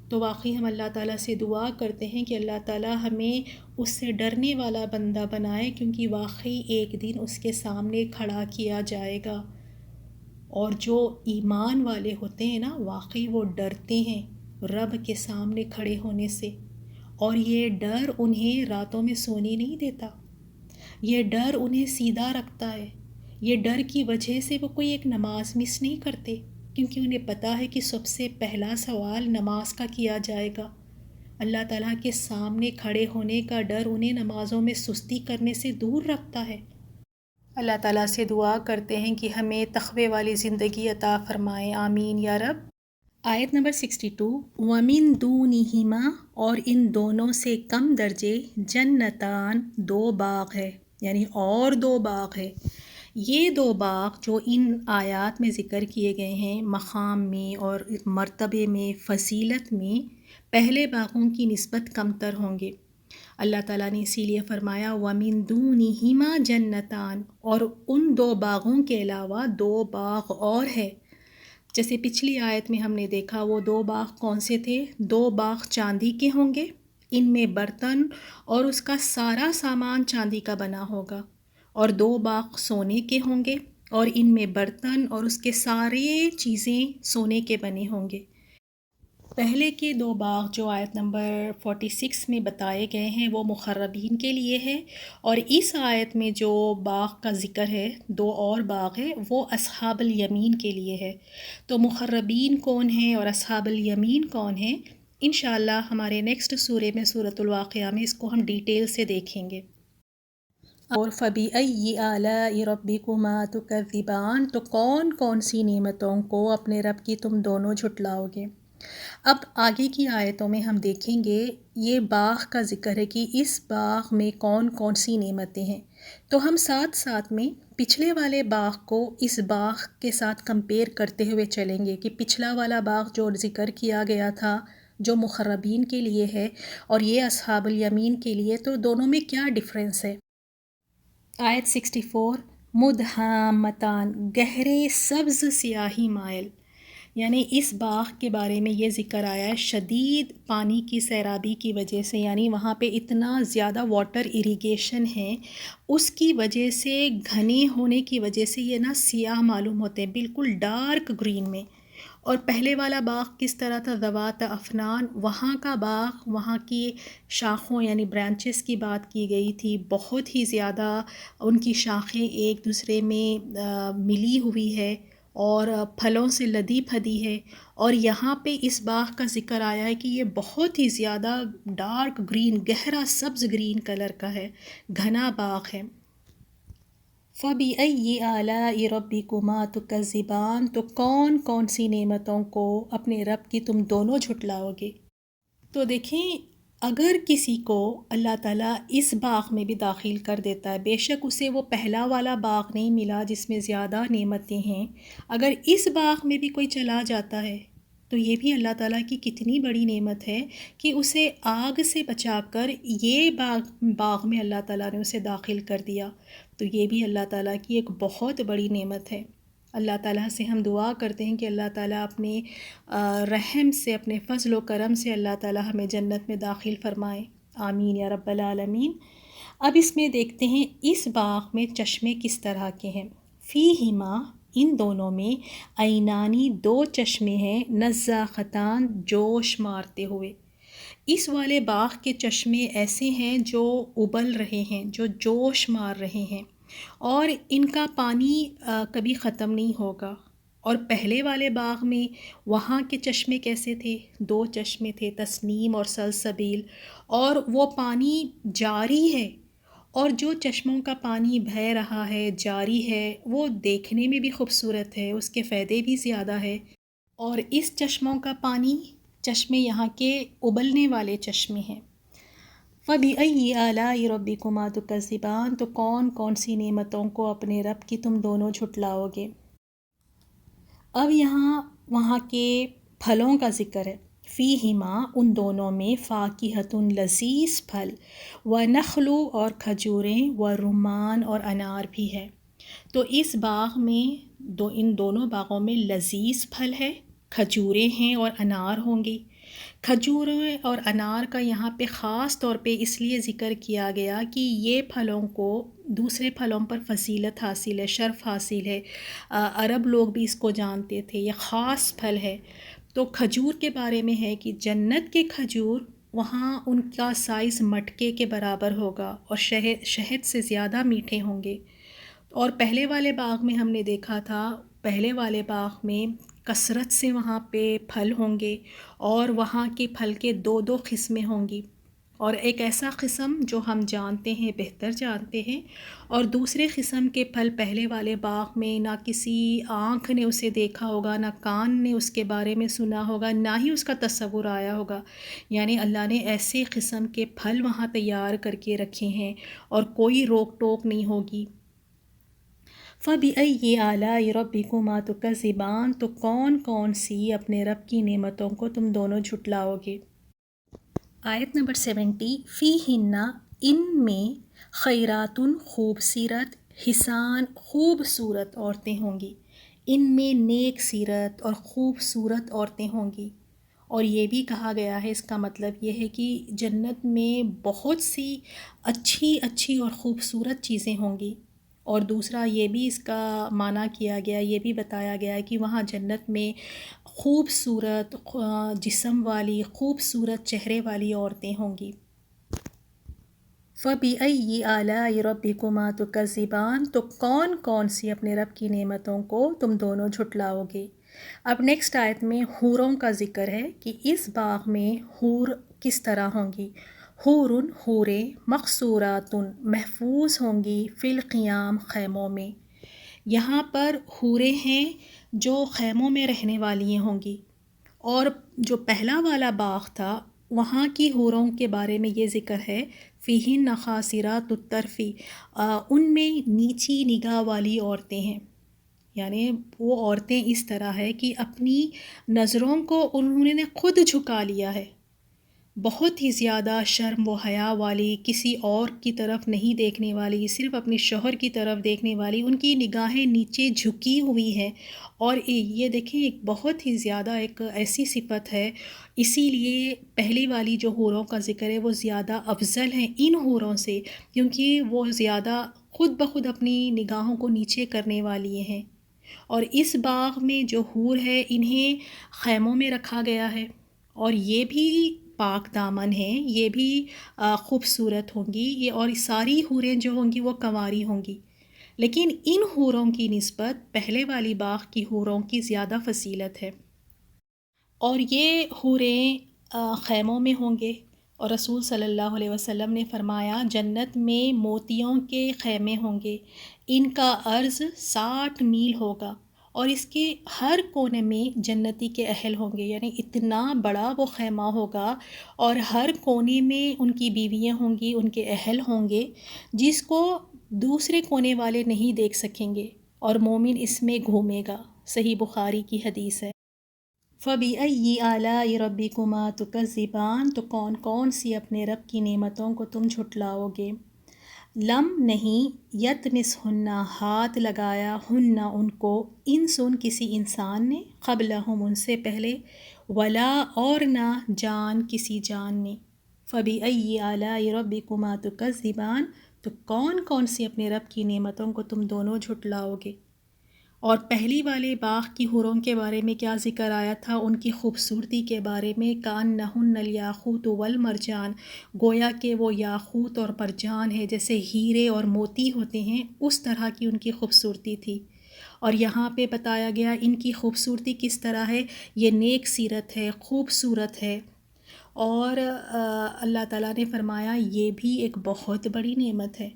تو واقعی ہم اللہ تعالیٰ سے دعا کرتے ہیں کہ اللہ تعالیٰ ہمیں اس سے ڈرنے والا بندہ بنائے، کیونکہ واقعی ایک دن اس کے سامنے کھڑا کیا جائے گا۔ اور جو ایمان والے ہوتے ہیں نا، واقعی وہ ڈرتے ہیں رب کے سامنے کھڑے ہونے سے، اور یہ ڈر انہیں راتوں میں سونے نہیں دیتا، یہ ڈر انہیں سیدھا رکھتا ہے۔ یہ ڈر کی وجہ سے وہ کوئی ایک نماز مس نہیں کرتے، کیونکہ انہیں پتہ ہے کہ سب سے پہلا سوال نماز کا کیا جائے گا۔ اللہ تعالیٰ کے سامنے کھڑے ہونے کا ڈر انہیں نمازوں میں سستی کرنے سے دور رکھتا ہے۔ اللہ تعالیٰ سے دعا کرتے ہیں کہ ہمیں تقوی والی زندگی عطا فرمائے، آمین یا رب۔ آیت نمبر 62، وَمِن دُونِهِمَا، اور ان دونوں سے کم درجے، جنتان، دو باغ ہے، یعنی اور دو باغ ہے۔ یہ دو باغ جو ان آیات میں ذکر کیے گئے ہیں، مقام میں اور مرتبے میں، فضیلت میں، پہلے باغوں کی نسبت کم تر ہوں گے۔ اللہ تعالیٰ نے اسی لیے فرمایا وَمِن دُونِهِمَا جنتان، اور ان دو باغوں کے علاوہ دو باغ اور ہے۔ جیسے پچھلی آیت میں ہم نے دیکھا، وہ دو باغ کون سے تھے؟ دو باغ چاندی کے ہوں گے، ان میں برتن اور اس کا سارا سامان چاندی کا بنا ہوگا، اور دو باغ سونے کے ہوں گے، اور ان میں برتن اور اس کے سارے چیزیں سونے کے بنے ہوں گے۔ پہلے کے دو باغ جو آیت نمبر 46 میں بتائے گئے ہیں، وہ مقربین کے لیے ہے، اور اس آیت میں جو باغ کا ذکر ہے، دو اور باغ ہے، وہ اصحاب الیمین کے لیے ہے۔ تو مقربین کون ہیں اور اصحاب الیمین کون ہیں، انشاءاللہ ہمارے نیکسٹ سورے میں، سورۃ الواقعہ میں، اس کو ہم ڈیٹیل سے دیکھیں گے۔ اور فَبِأَيِّ آلَاءِ رَبِّكُمَا تُكَذِّبَانِ، تو کون کون سی نعمتوں کو اپنے رب کی تم دونوں جھٹلاؤ گے؟ اب آگے کی آیتوں میں ہم دیکھیں گے یہ باغ کا ذکر ہے کہ اس باغ میں کون کون سی نعمتیں ہیں، تو ہم ساتھ ساتھ میں پچھلے والے باغ کو اس باغ کے ساتھ کمپیئر کرتے ہوئے چلیں گے کہ پچھلا والا باغ جو ذکر کیا گیا تھا جو مقربین کے لیے ہے اور یہ اصحاب الیمین کے لیے، تو دونوں میں کیا ڈفرینس ہے۔ آیت 64، مدہامتان، گہرے سبز سیاہی مائل، یعنی اس باغ کے بارے میں یہ ذکر آیا ہے شدید پانی کی سیرابی کی وجہ سے، یعنی وہاں پہ اتنا زیادہ واٹر اریگیشن ہے، اس کی وجہ سے گھنے ہونے کی وجہ سے یہ نا سیاہ معلوم ہوتے ہیں، بالکل ڈارک گرین میں۔ اور پہلے والا باغ کس طرح تھا، ذوات افنان، وہاں کا باغ، وہاں کی شاخوں یعنی برانچز کی بات کی گئی تھی، بہت ہی زیادہ ان کی شاخیں ایک دوسرے میں ملی ہوئی ہے اور پھلوں سے لدی پھدی ہے، اور یہاں پہ اس باغ کا ذکر آیا ہے کہ یہ بہت ہی زیادہ ڈارک گرین، گہرا سبز گرین کلر کا ہے، گھنا باغ ہے۔ فَبِأَيِّ آلَاءِ رَبِّكُمَا تُكَذِّبَانِ، تو کون کون سی نعمتوں کو اپنے رب کی تم دونوں جھٹلاؤ گے۔ تو دیکھیں اگر کسی کو اللہ تعالیٰ اس باغ میں بھی داخل کر دیتا ہے، بے شک اسے وہ پہلا والا باغ نہیں ملا جس میں زیادہ نعمتیں ہیں، اگر اس باغ میں بھی کوئی چلا جاتا ہے تو یہ بھی اللہ تعالیٰ کی کتنی بڑی نعمت ہے کہ اسے آگ سے بچا کر یہ باغ میں اللہ تعالیٰ نے اسے داخل کر دیا، تو یہ بھی اللہ تعالیٰ کی ایک بہت بڑی نعمت ہے۔ اللہ تعالیٰ سے ہم دعا کرتے ہیں کہ اللہ تعالیٰ اپنے رحم سے، اپنے فضل و کرم سے اللہ تعالیٰ ہمیں جنت میں داخل فرمائے، آمین یا رب العالمین۔ اب اس میں دیکھتے ہیں اس باغ میں چشمے کس طرح کے ہیں۔ فیہما، ان دونوں میں، عینانی، دو چشمے ہیں، نضاختان، جوش مارتے ہوئے۔ اس والے باغ کے چشمے ایسے ہیں جو ابل رہے ہیں، جو جوش مار رہے ہیں، اور ان کا پانی کبھی ختم نہیں ہوگا۔ اور پہلے والے باغ میں وہاں کے چشمے کیسے تھے، دو چشمے تھے، تسنیم اور سلسبیل، اور وہ پانی جاری ہے، اور جو چشموں کا پانی بہہ رہا ہے، جاری ہے، وہ دیکھنے میں بھی خوبصورت ہے، اس کے فائدے بھی زیادہ ہے۔ اور اس چشموں کا پانی، چشمے یہاں کے ابلنے والے چشمے ہیں۔ فَبِأَيِّ آلَاءِ رَبِّكُمَا تُكَذِّبَانِ، تو کون کون سی نعمتوں کو اپنے رب کی تم دونوں جھٹلاؤ گے۔ اب یہاں وہاں کے پھلوں کا ذکر ہے۔ فیہما، ان دونوں میں، فاکہۃ، لذیذ پھل، ونخل، اور کھجوریں، ورمان، اور انار بھی ہے۔ تو اس باغ میں ان دونوں باغوں میں لذیذ پھل ہے، کھجوریں ہیں اور انار ہوں گی۔ کھجوریں اور انار کا یہاں پہ خاص طور پہ اس لیے ذکر کیا گیا کہ یہ پھلوں کو دوسرے پھلوں پر فضیلت حاصل ہے، شرف حاصل ہے، عرب لوگ بھی اس کو جانتے تھے، یہ خاص پھل ہے۔ تو کھجور کے بارے میں ہے کہ جنت کے کھجور وہاں ان کا سائز مٹکے کے برابر ہوگا اور شہد سے زیادہ میٹھے ہوں گے۔ اور پہلے والے باغ میں ہم نے دیکھا تھا، پہلے والے باغ میں کثرت سے وہاں پہ پھل ہوں گے، اور وہاں کے پھل کے دو دو قسمیں ہوں گی، اور ایک ایسا قسم جو ہم جانتے ہیں، بہتر جانتے ہیں، اور دوسرے قسم کے پھل پہلے والے باغ میں نہ کسی آنکھ نے اسے دیکھا ہوگا، نہ کان نے اس کے بارے میں سنا ہوگا، نہ ہی اس کا تصور آیا ہوگا، یعنی اللہ نے ایسے قسم کے پھل وہاں تیار کر کے رکھے ہیں اور کوئی روک ٹوک نہیں ہوگی۔ فَبِأَيِّ آلَاءِ رَبِّكُمَا تُكَذِّبَانِ، تو کون کون سی اپنے رب کی نعمتوں کو تم دونوں جھٹلاؤ گے۔ آیت نمبر 70، فیہن، ان میں، خیرات، خوبصورت، حسان، خوبصورت عورتیں ہوں گی، ان میں نیک سیرت اور خوبصورت عورتیں ہوں گی۔ اور یہ بھی کہا گیا ہے، اس کا مطلب یہ ہے کہ جنت میں بہت سی اچھی اچھی اور خوبصورت چیزیں ہوں گی۔ اور دوسرا یہ بھی اس کا معنی کیا گیا، یہ بھی بتایا گیا ہے کہ وہاں جنت میں خوبصورت جسم والی، خوبصورت چہرے والی عورتیں ہوں گی۔ فَبِأَيِّ آلَاءِ رَبِّكُمَا تُكَذِّبَانِ، تو کون کون سی اپنے رب کی نعمتوں کو تم دونوں جھٹلاؤ گے۔ اب نیکسٹ آیت میں حوروں کا ذکر ہے کہ اس باغ میں حور کس طرح ہوں گی۔ حورن، حوریں، مقصورات، محفوظ ہوں گی، فی القیام، خیموں میں۔ یہاں پر حوریں ہیں جو خیموں میں رہنے والی ہوں گی، اور جو پہلا والا باغ تھا وہاں کی حوروں کے بارے میں یہ ذکر ہے، فیہن قاصرات الطرفی، ان میں نیچی نگاہ والی عورتیں ہیں، یعنی وہ عورتیں اس طرح ہے کہ اپنی نظروں کو انہوں نے خود جھکا لیا ہے، بہت ہی زیادہ شرم و حیا والی، کسی اور کی طرف نہیں دیکھنے والی، صرف اپنے شوہر کی طرف دیکھنے والی، ان کی نگاہیں نیچے جھکی ہوئی ہیں۔ اور یہ دیکھیں ایک بہت ہی زیادہ ایک ایسی صفت ہے، اسی لیے پہلی والی جو حوروں کا ذکر ہے وہ زیادہ افضل ہیں ان حوروں سے، کیونکہ وہ زیادہ خود بخود اپنی نگاہوں کو نیچے کرنے والی ہیں۔ اور اس باغ میں جو حور ہے انہیں خیموں میں رکھا گیا ہے، اور یہ بھی پاک دامن ہیں، یہ بھی خوبصورت ہوں گی، یہ اور ساری حوریں جو ہوں گی وہ کنواری ہوں گی، لیکن ان حوروں کی نسبت پہلے والی باغ کی حوروں کی زیادہ فضیلت ہے۔ اور یہ حوریں خیموں میں ہوں گے، اور رسول صلی اللہ علیہ وسلم نے فرمایا جنت میں موتیوں کے خیمے ہوں گے، ان کا عرض 60 میل ہوگا، اور اس کے ہر کونے میں جنتی کے اہل ہوں گے، یعنی اتنا بڑا وہ خیمہ ہوگا، اور ہر کونے میں ان کی بیویاں ہوں گی، ان کے اہل ہوں گے، جس کو دوسرے کونے والے نہیں دیکھ سکیں گے، اور مومن اس میں گھومے گا۔ صحیح بخاری کی حدیث ہے۔ فَبِأَيِّ آلَاءِ رَبِّكُمَا تُكَذِّبَانِ، تو کون کون سی اپنے رب کی نعمتوں کو تم جھٹلاؤ گے۔ لم نہیں، یطمثہن ہاتھ لگایا ہن ان کو، انسن کسی انسان نے، قبلہم ان سے پہلے، ولا اور نہ جان کسی جان نے۔ فَبِأَيِّ آلَاءِ رَبِّكُمَا تُكَذِّبَانِ، تو کون کون سی اپنے رب کی نعمتوں کو تم دونوں جھٹلاؤ گے۔ اور پہلی والے باغ کی حوروں کے بارے میں کیا ذکر آیا تھا، ان کی خوبصورتی کے بارے میں، کأنہن الیاقوت والمرجان، گویا کہ وہ یاقوت اور مرجان ہے، جیسے ہیرے اور موتی ہوتے ہیں اس طرح کی ان کی خوبصورتی تھی۔ اور یہاں پہ بتایا گیا ان کی خوبصورتی کس طرح ہے، یہ نیک سیرت ہے، خوبصورت ہے، اور اللہ تعالیٰ نے فرمایا یہ بھی ایک بہت بڑی نعمت ہے۔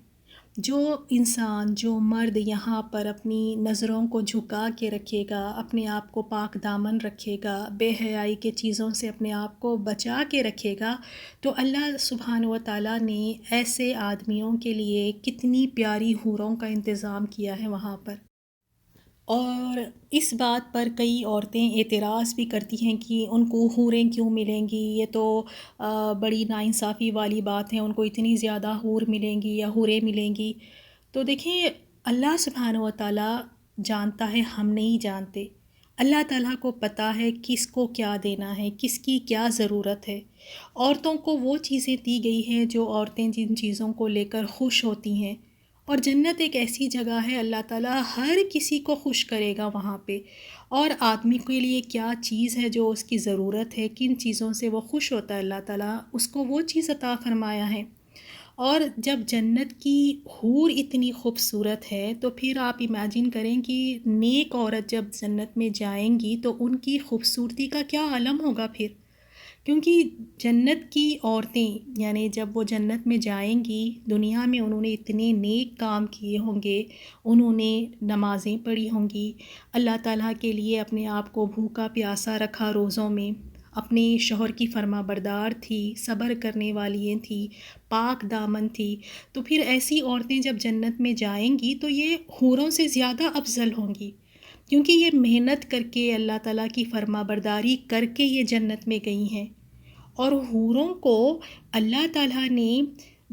جو انسان، جو مرد یہاں پر اپنی نظروں کو جھکا کے رکھے گا، اپنے آپ کو پاک دامن رکھے گا، بے حیائی کے چیزوں سے اپنے آپ کو بچا کے رکھے گا، تو اللہ سبحانہ و تعالیٰ نے ایسے آدمیوں کے لیے کتنی پیاری حوروں کا انتظام کیا ہے وہاں پر۔ اور اس بات پر کئی عورتیں اعتراض بھی کرتی ہیں کہ ان کو حوریں کیوں ملیں گی، یہ تو بڑی ناانصافی والی بات ہے، ان کو اتنی زیادہ حور ملیں گی یا حوریں ملیں گی۔ تو دیکھیں اللہ سبحانہ و تعالیٰ جانتا ہے، ہم نہیں جانتے۔ اللہ تعالیٰ کو پتہ ہے کس کو کیا دینا ہے، کس کی کیا ضرورت ہے۔ عورتوں کو وہ چیزیں دی گئی ہیں جو عورتیں جن چیزوں کو لے کر خوش ہوتی ہیں، اور جنت ایک ایسی جگہ ہے اللہ تعالیٰ ہر کسی کو خوش کرے گا وہاں پہ، اور آدمی کے لیے کیا چیز ہے جو اس کی ضرورت ہے، کن چیزوں سے وہ خوش ہوتا ہے، اللہ تعالیٰ اس کو وہ چیز عطا فرمایا ہے۔ اور جب جنت کی حور اتنی خوبصورت ہے تو پھر آپ امیجن کریں کہ نیک عورت جب جنت میں جائیں گی تو ان کی خوبصورتی کا کیا عالم ہوگا پھر، کیونکہ جنت کی عورتیں یعنی جب وہ جنت میں جائیں گی، دنیا میں انہوں نے اتنے نیک کام کیے ہوں گے، انہوں نے نمازیں پڑھی ہوں گی، اللہ تعالیٰ کے لیے اپنے آپ کو بھوکا پیاسا رکھا روزوں میں، اپنے شوہر کی فرما بردار تھی، صبر کرنے والی تھی، پاک دامن تھی، تو پھر ایسی عورتیں جب جنت میں جائیں گی تو یہ حوروں سے زیادہ افضل ہوں گی، کیونکہ یہ محنت کر کے اللہ تعالیٰ کی فرما برداری کر کے یہ جنت میں گئی ہیں۔ اور حوروں کو اللہ تعالیٰ نے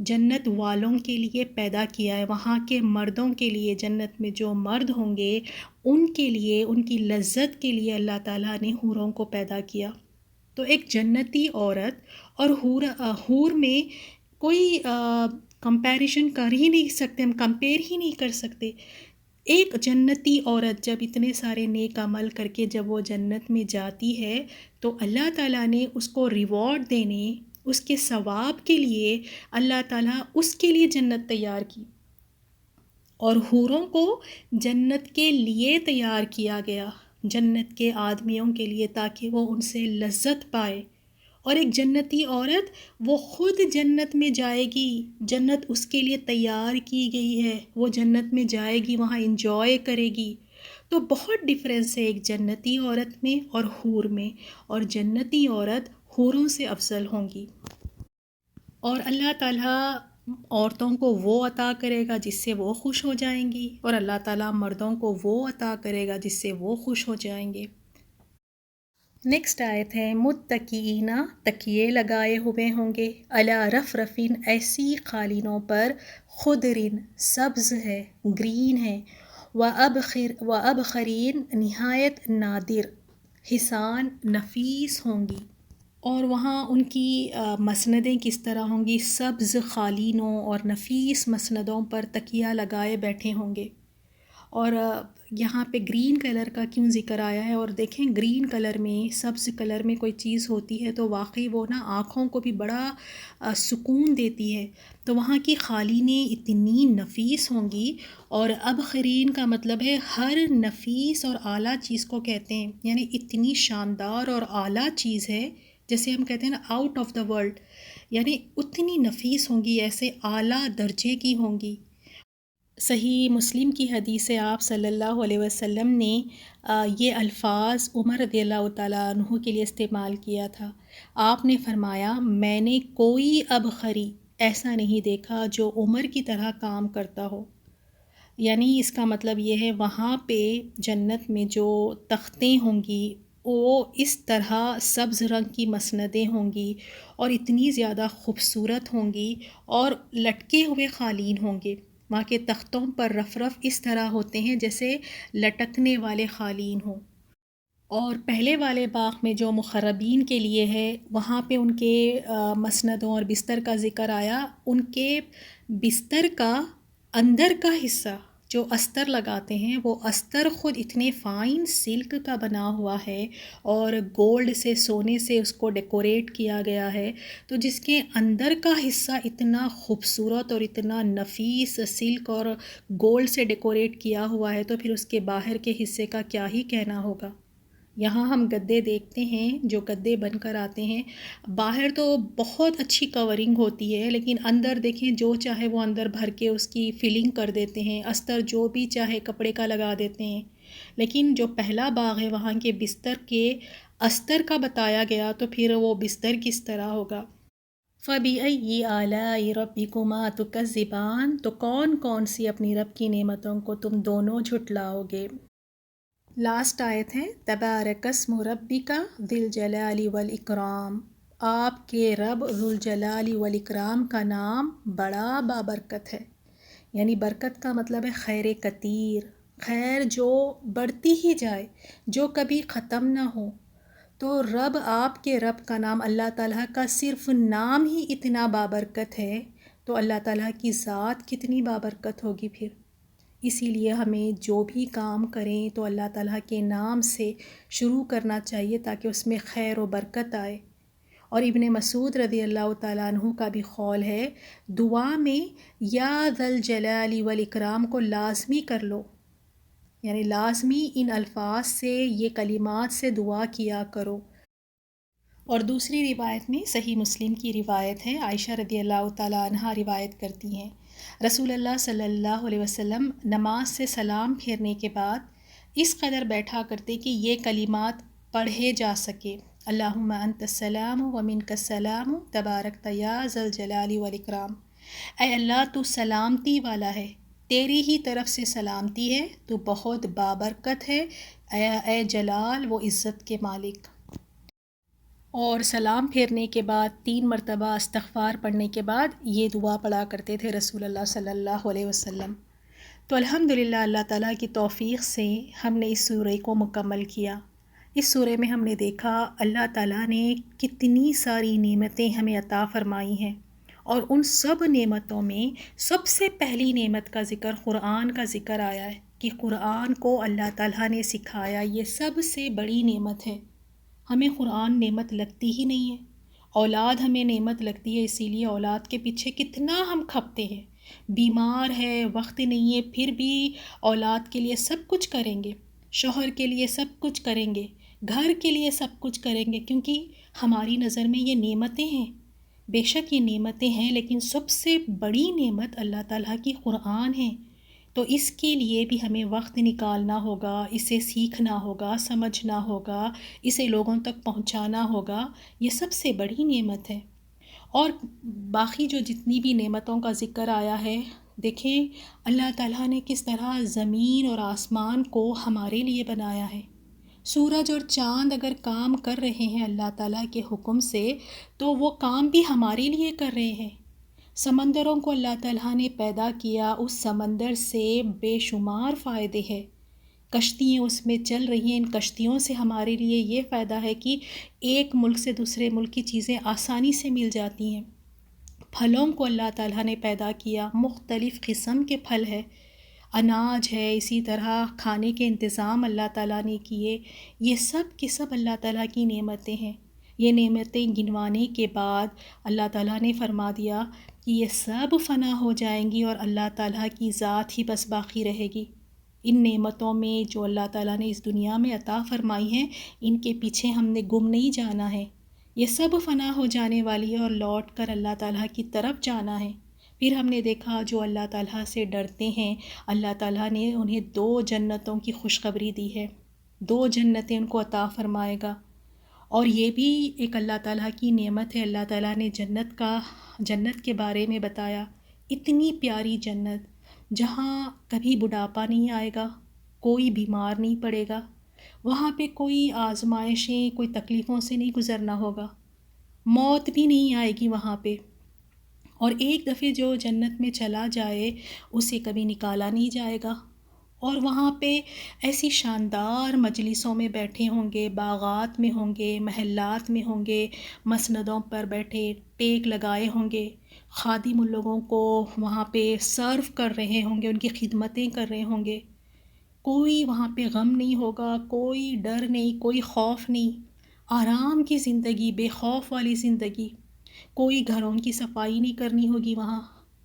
جنت والوں کے لیے پیدا کیا ہے، وہاں کے مردوں کے لیے، جنت میں جو مرد ہوں گے ان کے لیے، ان کی لذت کے لیے اللہ تعالیٰ نے حوروں کو پیدا کیا۔ تو ایک جنتی عورت اور حور میں کوئی کمپیریشن کر ہی نہیں سکتے، ہم کمپیئر ہی نہیں کر سکتے۔ ایک جنتی عورت جب اتنے سارے نیک عمل کر کے جب وہ جنت میں جاتی ہے تو اللہ تعالیٰ نے اس کو ریوارڈ دینے، اس کے ثواب کے لیے اللہ تعالیٰ اس کے لیے جنت تیار کی، اور حوروں کو جنت کے لیے تیار کیا گیا، جنت کے آدمیوں کے لیے، تاکہ وہ ان سے لذت پائے۔ اور ایک جنتی عورت وہ خود جنت میں جائے گی، جنت اس کے لیے تیار کی گئی ہے، وہ جنت میں جائے گی، وہاں انجوائے کرے گی، تو بہت ڈفرینس ہے ایک جنتی عورت میں اور حور میں، اور جنتی عورت حوروں سے افضل ہوں گی۔ اور اللہ تعالیٰ عورتوں کو وہ عطا کرے گا جس سے وہ خوش ہو جائیں گی، اور اللہ تعالیٰ مردوں کو وہ عطا کرے گا جس سے وہ خوش ہو جائیں گے۔ نیکسٹ آیت ہے متکئینہ، تکیے لگائے ہوئے ہوں گے، علی رفرفین، ایسی قالینوں پر، خضرن، سبز ہے، گرین ہے، وابخرین، نہایت نادر، حسان، نفیس ہوں گی۔ اور وہاں ان کی مسندیں کس طرح ہوں گی؟ سبز قالینوں اور نفیس مسندوں پر تکیہ لگائے بیٹھے ہوں گے۔ اور یہاں پہ گرین کلر کا کیوں ذکر آیا ہے؟ اور دیکھیں گرین کلر میں، سبز کلر میں کوئی چیز ہوتی ہے تو واقعی وہ نا آنکھوں کو بھی بڑا سکون دیتی ہے۔ تو وہاں کی قالینیں اتنی نفیس ہوں گی، اور ابخرین کا مطلب ہے ہر نفیس اور اعلیٰ چیز کو کہتے ہیں، یعنی اتنی شاندار اور اعلیٰ چیز ہے، جیسے ہم کہتے ہیں نا آؤٹ آف دا ورلڈ، یعنی اتنی نفیس ہوں گی، ایسے اعلیٰ درجے کی ہوں گی۔ صحیح مسلم کی حدیث سے آپ صلی اللہ علیہ وسلم نے یہ الفاظ عمر رضی اللہ تعالیٰ عنہ کے لیے استعمال کیا تھا۔ آپ نے فرمایا، میں نے کوئی ابخری ایسا نہیں دیکھا جو عمر کی طرح کام کرتا ہو۔ یعنی اس کا مطلب یہ ہے وہاں پہ جنت میں جو تختیں ہوں گی وہ اس طرح سبز رنگ کی مسندیں ہوں گی، اور اتنی زیادہ خوبصورت ہوں گی، اور لٹکے ہوئے قالین ہوں گے۔ وہاں کے تختوں پر رف رف اس طرح ہوتے ہیں جیسے لٹکنے والے قالین ہوں۔ اور پہلے والے باغ میں جو مقربین کے لیے ہے، وہاں پہ ان کے مسندوں اور بستر کا ذکر آیا۔ ان کے بستر کا اندر کا حصہ جو استر لگاتے ہیں، وہ استر خود اتنے فائن سلک کا بنا ہوا ہے، اور گولڈ سے، سونے سے اس کو ڈیکوریٹ کیا گیا ہے، تو جس کے اندر کا حصہ اتنا خوبصورت اور اتنا نفیس سلک اور گولڈ سے ڈیکوریٹ کیا ہوا ہے، تو پھر اس کے باہر کے حصے کا کیا ہی کہنا ہوگا۔ یہاں ہم گدے دیکھتے ہیں جو گدے بن کر آتے ہیں، باہر تو بہت اچھی کورنگ ہوتی ہے، لیکن اندر دیکھیں جو چاہے وہ اندر بھر کے اس کی فلنگ کر دیتے ہیں، استر جو بھی چاہے کپڑے کا لگا دیتے ہیں۔ لیکن جو پہلا باغ ہے وہاں کے بستر کے استر کا بتایا گیا، تو پھر وہ بستر کس طرح ہوگا؟ فَبِأَيِّ آلَاءِ رَبِّكُمَا تُكَذِّبَانِ، تو کون کون سی اپنی رب کی نعمتوں کو تم دونوں جھٹلاؤ گے۔ لاسٹ آیت ہے تبارک اسم ربک ذی الجلال والاکرام، آپ کے رب ذو الجلال والاکرام کا نام بڑا بابرکت ہے۔ یعنی برکت کا مطلب ہے خیر کثیر، خیر جو بڑھتی ہی جائے، جو کبھی ختم نہ ہو۔ تو رب، آپ کے رب کا نام، اللہ تعالیٰ کا صرف نام ہی اتنا بابرکت ہے، تو اللہ تعالیٰ کی ذات کتنی بابرکت ہوگی پھر۔ اسی لیے ہمیں جو بھی کام کریں تو اللہ تعالیٰ کے نام سے شروع کرنا چاہیے، تاکہ اس میں خیر و برکت آئے۔ اور ابن مسعود رضی اللہ تعالیٰ عنہ کا بھی قول ہے، دعا میں یا ذا الجلال والاکرام کو لازمی کر لو، یعنی لازمی ان الفاظ سے، یہ کلمات سے دعا کیا کرو۔ اور دوسری روایت میں صحیح مسلم کی روایت ہے، عائشہ رضی اللہ تعالیٰ عنہ روایت کرتی ہیں، رسول اللہ صلی اللہ علیہ وسلم نماز سے سلام پھیرنے کے بعد اس قدر بیٹھا کرتے کہ یہ کلمات پڑھے جا سکے، اللہم انت السلام ومنک السلام تبارکت یا ذا الجلال والاکرام، اے اللہ تو سلامتی والا ہے، تیری ہی طرف سے سلامتی ہے، تو بہت بابرکت ہے، اے جلال و عزت کے مالک۔ اور سلام پھیرنے کے بعد 3 مرتبہ استغفار پڑھنے کے بعد یہ دعا پڑھا کرتے تھے رسول اللہ صلی اللہ علیہ وسلم۔ تو الحمدللہ اللہ تعالیٰ کی توفیق سے ہم نے اس سورہ کو مکمل کیا۔ اس سورہ میں ہم نے دیکھا اللہ تعالیٰ نے کتنی ساری نعمتیں ہمیں عطا فرمائی ہیں، اور ان سب نعمتوں میں سب سے پہلی نعمت کا ذکر قرآن کا ذکر آیا ہے، کہ قرآن کو اللہ تعالیٰ نے سکھایا، یہ سب سے بڑی نعمت ہے۔ ہمیں قرآن نعمت لگتی ہی نہیں ہے، اولاد ہمیں نعمت لگتی ہے، اسی لیے اولاد کے پیچھے کتنا ہم کھپتے ہیں، بیمار ہے، وقت نہیں ہے، پھر بھی اولاد کے لیے سب کچھ کریں گے، شوہر کے لیے سب کچھ کریں گے، گھر کے لیے سب کچھ کریں گے، کیونکہ ہماری نظر میں یہ نعمتیں ہیں۔ بے شک یہ نعمتیں ہیں، لیکن سب سے بڑی نعمت اللہ تعالیٰ کی قرآن ہے۔ تو اس کے لیے بھی ہمیں وقت نکالنا ہوگا، اسے سیکھنا ہوگا، سمجھنا ہوگا، اسے لوگوں تک پہنچانا ہوگا۔ یہ سب سے بڑی نعمت ہے۔ اور باقی جو جتنی بھی نعمتوں کا ذکر آیا ہے، دیکھیں اللہ تعالیٰ نے کس طرح زمین اور آسمان کو ہمارے لیے بنایا ہے۔ سورج اور چاند اگر کام کر رہے ہیں اللہ تعالیٰ کے حکم سے، تو وہ کام بھی ہمارے لیے کر رہے ہیں۔ سمندروں کو اللہ تعالیٰ نے پیدا کیا، اس سمندر سے بے شمار فائدے ہیں۔ کشتیاں اس میں چل رہی ہیں، ان کشتیوں سے ہمارے لیے یہ فائدہ ہے کہ ایک ملک سے دوسرے ملک کی چیزیں آسانی سے مل جاتی ہیں۔ پھلوں کو اللہ تعالیٰ نے پیدا کیا، مختلف قسم کے پھل ہے، اناج ہے، اسی طرح کھانے کے انتظام اللہ تعالیٰ نے کیے۔ یہ سب کے سب اللہ تعالیٰ کی نعمتیں ہیں۔ یہ نعمتیں گنوانے کے بعد اللہ تعالیٰ نے فرما دیا کہ یہ سب فنا ہو جائیں گی اور اللہ تعالیٰ کی ذات ہی بس باقی رہے گی۔ ان نعمتوں میں جو اللہ تعالیٰ نے اس دنیا میں عطا فرمائی ہیں، ان کے پیچھے ہم نے گم نہیں جانا ہے۔ یہ سب فنا ہو جانے والی ہے اور لوٹ کر اللہ تعالیٰ کی طرف جانا ہے۔ پھر ہم نے دیکھا جو اللہ تعالیٰ سے ڈرتے ہیں، اللہ تعالیٰ نے انہیں 2 جنتوں کی خوشخبری دی ہے، 2 جنتیں ان کو عطا فرمائے گا۔ اور یہ بھی ایک اللہ تعالیٰ کی نعمت ہے، اللہ تعالیٰ نے جنت کے بارے میں بتایا، اتنی پیاری جنت جہاں کبھی بڑھاپا نہیں آئے گا، کوئی بیمار نہیں پڑے گا، وہاں پہ کوئی آزمائشیں، کوئی تکلیفوں سے نہیں گزرنا ہوگا، موت بھی نہیں آئے گی وہاں پہ۔ اور ایک دفعہ جو جنت میں چلا جائے اسے کبھی نکالا نہیں جائے گا۔ اور وہاں پہ ایسی شاندار مجلسوں میں بیٹھے ہوں گے، باغات میں ہوں گے، محلات میں ہوں گے، مسندوں پر بیٹھے ٹیک لگائے ہوں گے، خادم ان لوگوں کو وہاں پہ سرو کر رہے ہوں گے، ان کی خدمتیں کر رہے ہوں گے۔ کوئی وہاں پہ غم نہیں ہوگا، کوئی ڈر نہیں، کوئی خوف نہیں، آرام کی زندگی، بے خوف والی زندگی۔ کوئی گھروں کی صفائی نہیں کرنی ہوگی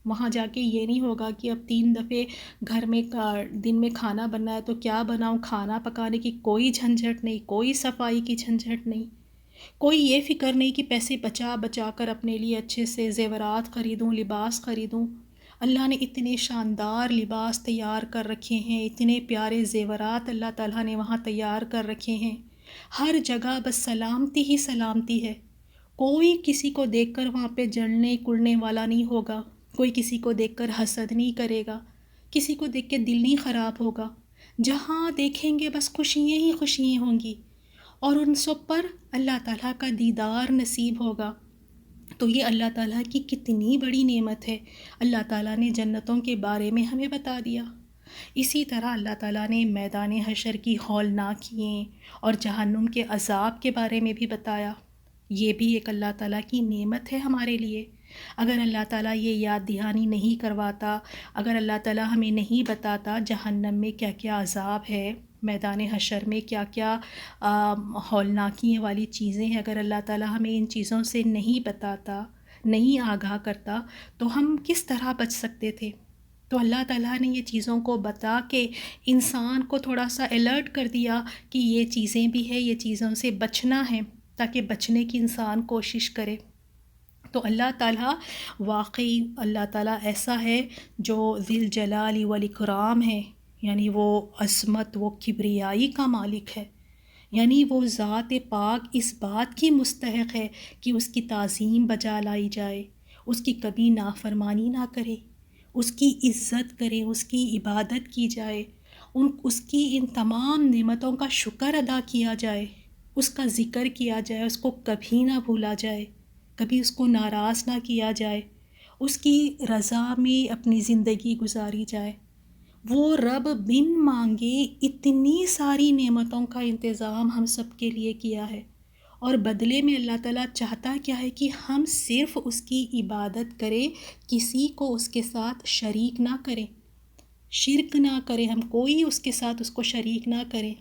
وہاں جا کے یہ نہیں ہوگا کہ اب 3 دفعے گھر میں دن میں کھانا بننا ہے تو کیا بناؤں، کھانا پکانے کی کوئی جھنجھٹ نہیں، کوئی صفائی کی جھنجھٹ نہیں، کوئی یہ فکر نہیں کہ پیسے بچا بچا کر اپنے لیے اچھے سے زیورات خریدوں، لباس خریدوں۔ اللہ نے اتنے شاندار لباس تیار کر رکھے ہیں، اتنے پیارے زیورات اللہ تعالیٰ نے وہاں تیار کر رکھے ہیں، ہر جگہ بس سلامتی ہی سلامتی ہے۔ کوئی کسی کو دیکھ کر وہاں پہ جلنے کڑنے والا نہیں ہوگا، کوئی کسی کو دیکھ کر حسد نہیں کرے گا، کسی کو دیکھ کے دل نہیں خراب ہوگا۔ جہاں دیکھیں گے بس خوشیاں ہی خوشیاں ہوں گی، اور ان سب پر اللہ تعالیٰ کا دیدار نصیب ہوگا۔ تو یہ اللہ تعالیٰ کی کتنی بڑی نعمت ہے، اللہ تعالیٰ نے جنتوں کے بارے میں ہمیں بتا دیا۔ اسی طرح اللہ تعالیٰ نے میدان حشر کی ہولناکییں اور جہنم کے عذاب کے بارے میں بھی بتایا۔ یہ بھی ایک اللہ تعالیٰ کی نعمت ہے ہمارے لیے۔ اگر اللہ تعالیٰ یہ یاد دہانی نہیں کرواتا، اگر اللہ تعالیٰ ہمیں نہیں بتاتا جہنم میں کیا کیا عذاب ہے، میدان حشر میں کیا کیا ہولناکیوں والی چیزیں ہیں، اگر اللہ تعالیٰ ہمیں ان چیزوں سے نہیں بتاتا، نہیں آگاہ کرتا، تو ہم کس طرح بچ سکتے تھے؟ تو اللہ تعالیٰ نے یہ چیزوں کو بتا کے انسان کو تھوڑا سا الرٹ کر دیا کہ یہ چیزیں بھی ہے، یہ چیزوں سے بچنا ہے، تاکہ بچنے کی انسان کوشش کرے۔ تو اللہ تعالیٰ واقعی اللہ تعالیٰ ایسا ہے جو ذی الجلال والاکرام ہے، یعنی وہ عظمت، وہ کبریائی کا مالک ہے، یعنی وہ ذات پاک اس بات کی مستحق ہے کہ اس کی تعظیم بجا لائی جائے، اس کی کبھی نافرمانی نہ کرے، اس کی عزت کرے، اس کی عبادت کی جائے، اس کی ان تمام نعمتوں کا شکر ادا کیا جائے، اس کا ذکر کیا جائے، اس کو کبھی نہ بھولا جائے، کبھی اس کو ناراض نہ کیا جائے، اس کی رضا میں اپنی زندگی گزاری جائے۔ وہ رب بن مانگے اتنی ساری نعمتوں کا انتظام ہم سب کے لیے کیا ہے، اور بدلے میں اللہ تعالیٰ چاہتا کیا ہے کہ ہم صرف اس کی عبادت کریں، کسی کو اس کے ساتھ شریک نہ کریں، شرک نہ کریں، ہم کوئی اس کے ساتھ اس کو شریک نہ کریں۔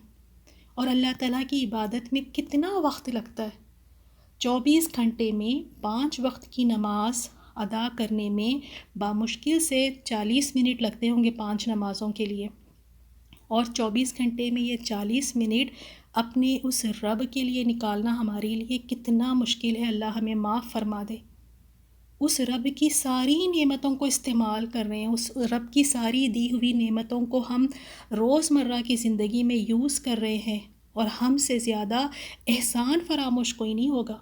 اور اللہ تعالیٰ کی عبادت میں کتنا وقت لگتا ہے، 24 گھنٹے میں 5 وقت کی نماز ادا کرنے میں بامشکل سے 40 منٹ لگتے ہوں گے 5 نمازوں کے لیے، اور 24 گھنٹے میں یہ 40 منٹ اپنے اس رب کے لیے نکالنا ہمارے لیے کتنا مشکل ہے، اللہ ہمیں معاف فرما دے۔ اس رب کی ساری نعمتوں کو استعمال کر رہے ہیں، اس رب کی ساری دی ہوئی نعمتوں کو ہم روزمرہ کی زندگی میں یوز کر رہے ہیں، اور ہم سے زیادہ احسان فراموش کوئی نہیں ہوگا۔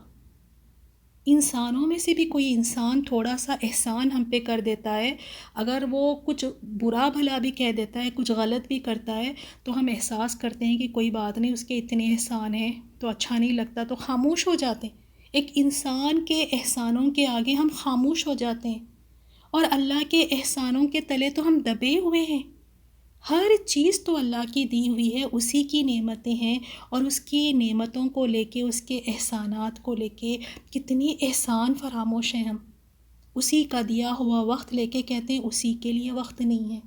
انسانوں میں سے بھی کوئی انسان تھوڑا سا احسان ہم پہ کر دیتا ہے، اگر وہ کچھ برا بھلا بھی کہہ دیتا ہے، کچھ غلط بھی کرتا ہے، تو ہم احساس کرتے ہیں کہ کوئی بات نہیں، اس کے اتنے احسان ہیں تو اچھا نہیں لگتا، تو خاموش ہو جاتے ہیں۔ ایک انسان کے احسانوں کے آگے ہم خاموش ہو جاتے ہیں، اور اللہ کے احسانوں کے تلے تو ہم دبے ہوئے ہیں۔ ہر چیز تو اللہ کی دی ہوئی ہے، اسی کی نعمتیں ہیں، اور اس کی نعمتوں کو لے کے، اس کے احسانات کو لے کے کتنی احسان فراموش ہیں ہم۔ اسی کا دیا ہوا وقت لے کے کہتے ہیں اسی کے لیے وقت نہیں ہے،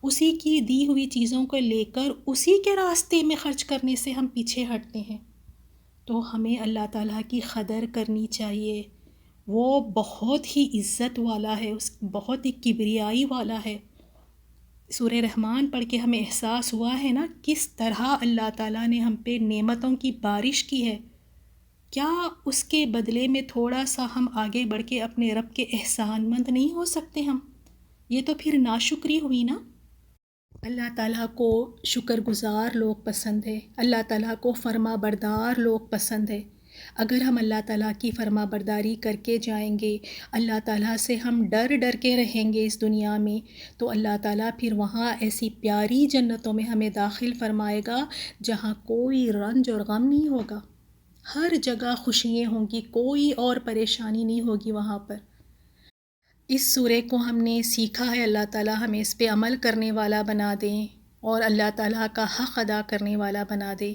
اسی کی دی ہوئی چیزوں کو لے کر اسی کے راستے میں خرچ کرنے سے ہم پیچھے ہٹتے ہیں۔ تو ہمیں اللہ تعالیٰ کی قدر کرنی چاہیے، وہ بہت ہی عزت والا ہے، اس بہت ہی کبریائی والا ہے۔ سورہ رحمان پڑھ کے ہمیں احساس ہوا ہے نا کس طرح اللہ تعالیٰ نے ہم پہ نعمتوں کی بارش کی ہے، کیا اس کے بدلے میں تھوڑا سا ہم آگے بڑھ کے اپنے رب کے احسان مند نہیں ہو سکتے ہم؟ یہ تو پھر ناشکری ہوئی نا۔ اللہ تعالیٰ کو شکر گزار لوگ پسند ہے، اللہ تعالیٰ کو فرما بردار لوگ پسند ہے۔ اگر ہم اللہ تعالیٰ کی فرما برداری کر کے جائیں گے، اللہ تعالیٰ سے ہم ڈر ڈر کے رہیں گے اس دنیا میں، تو اللہ تعالیٰ پھر وہاں ایسی پیاری جنتوں میں ہمیں داخل فرمائے گا جہاں کوئی رنج اور غم نہیں ہوگا، ہر جگہ خوشیاں ہوں گی، کوئی اور پریشانی نہیں ہوگی وہاں پر۔ اس سورے کو ہم نے سیکھا ہے، اللہ تعالیٰ ہمیں اس پہ عمل کرنے والا بنا دیں اور اللہ تعالیٰ کا حق ادا کرنے والا بنا دے۔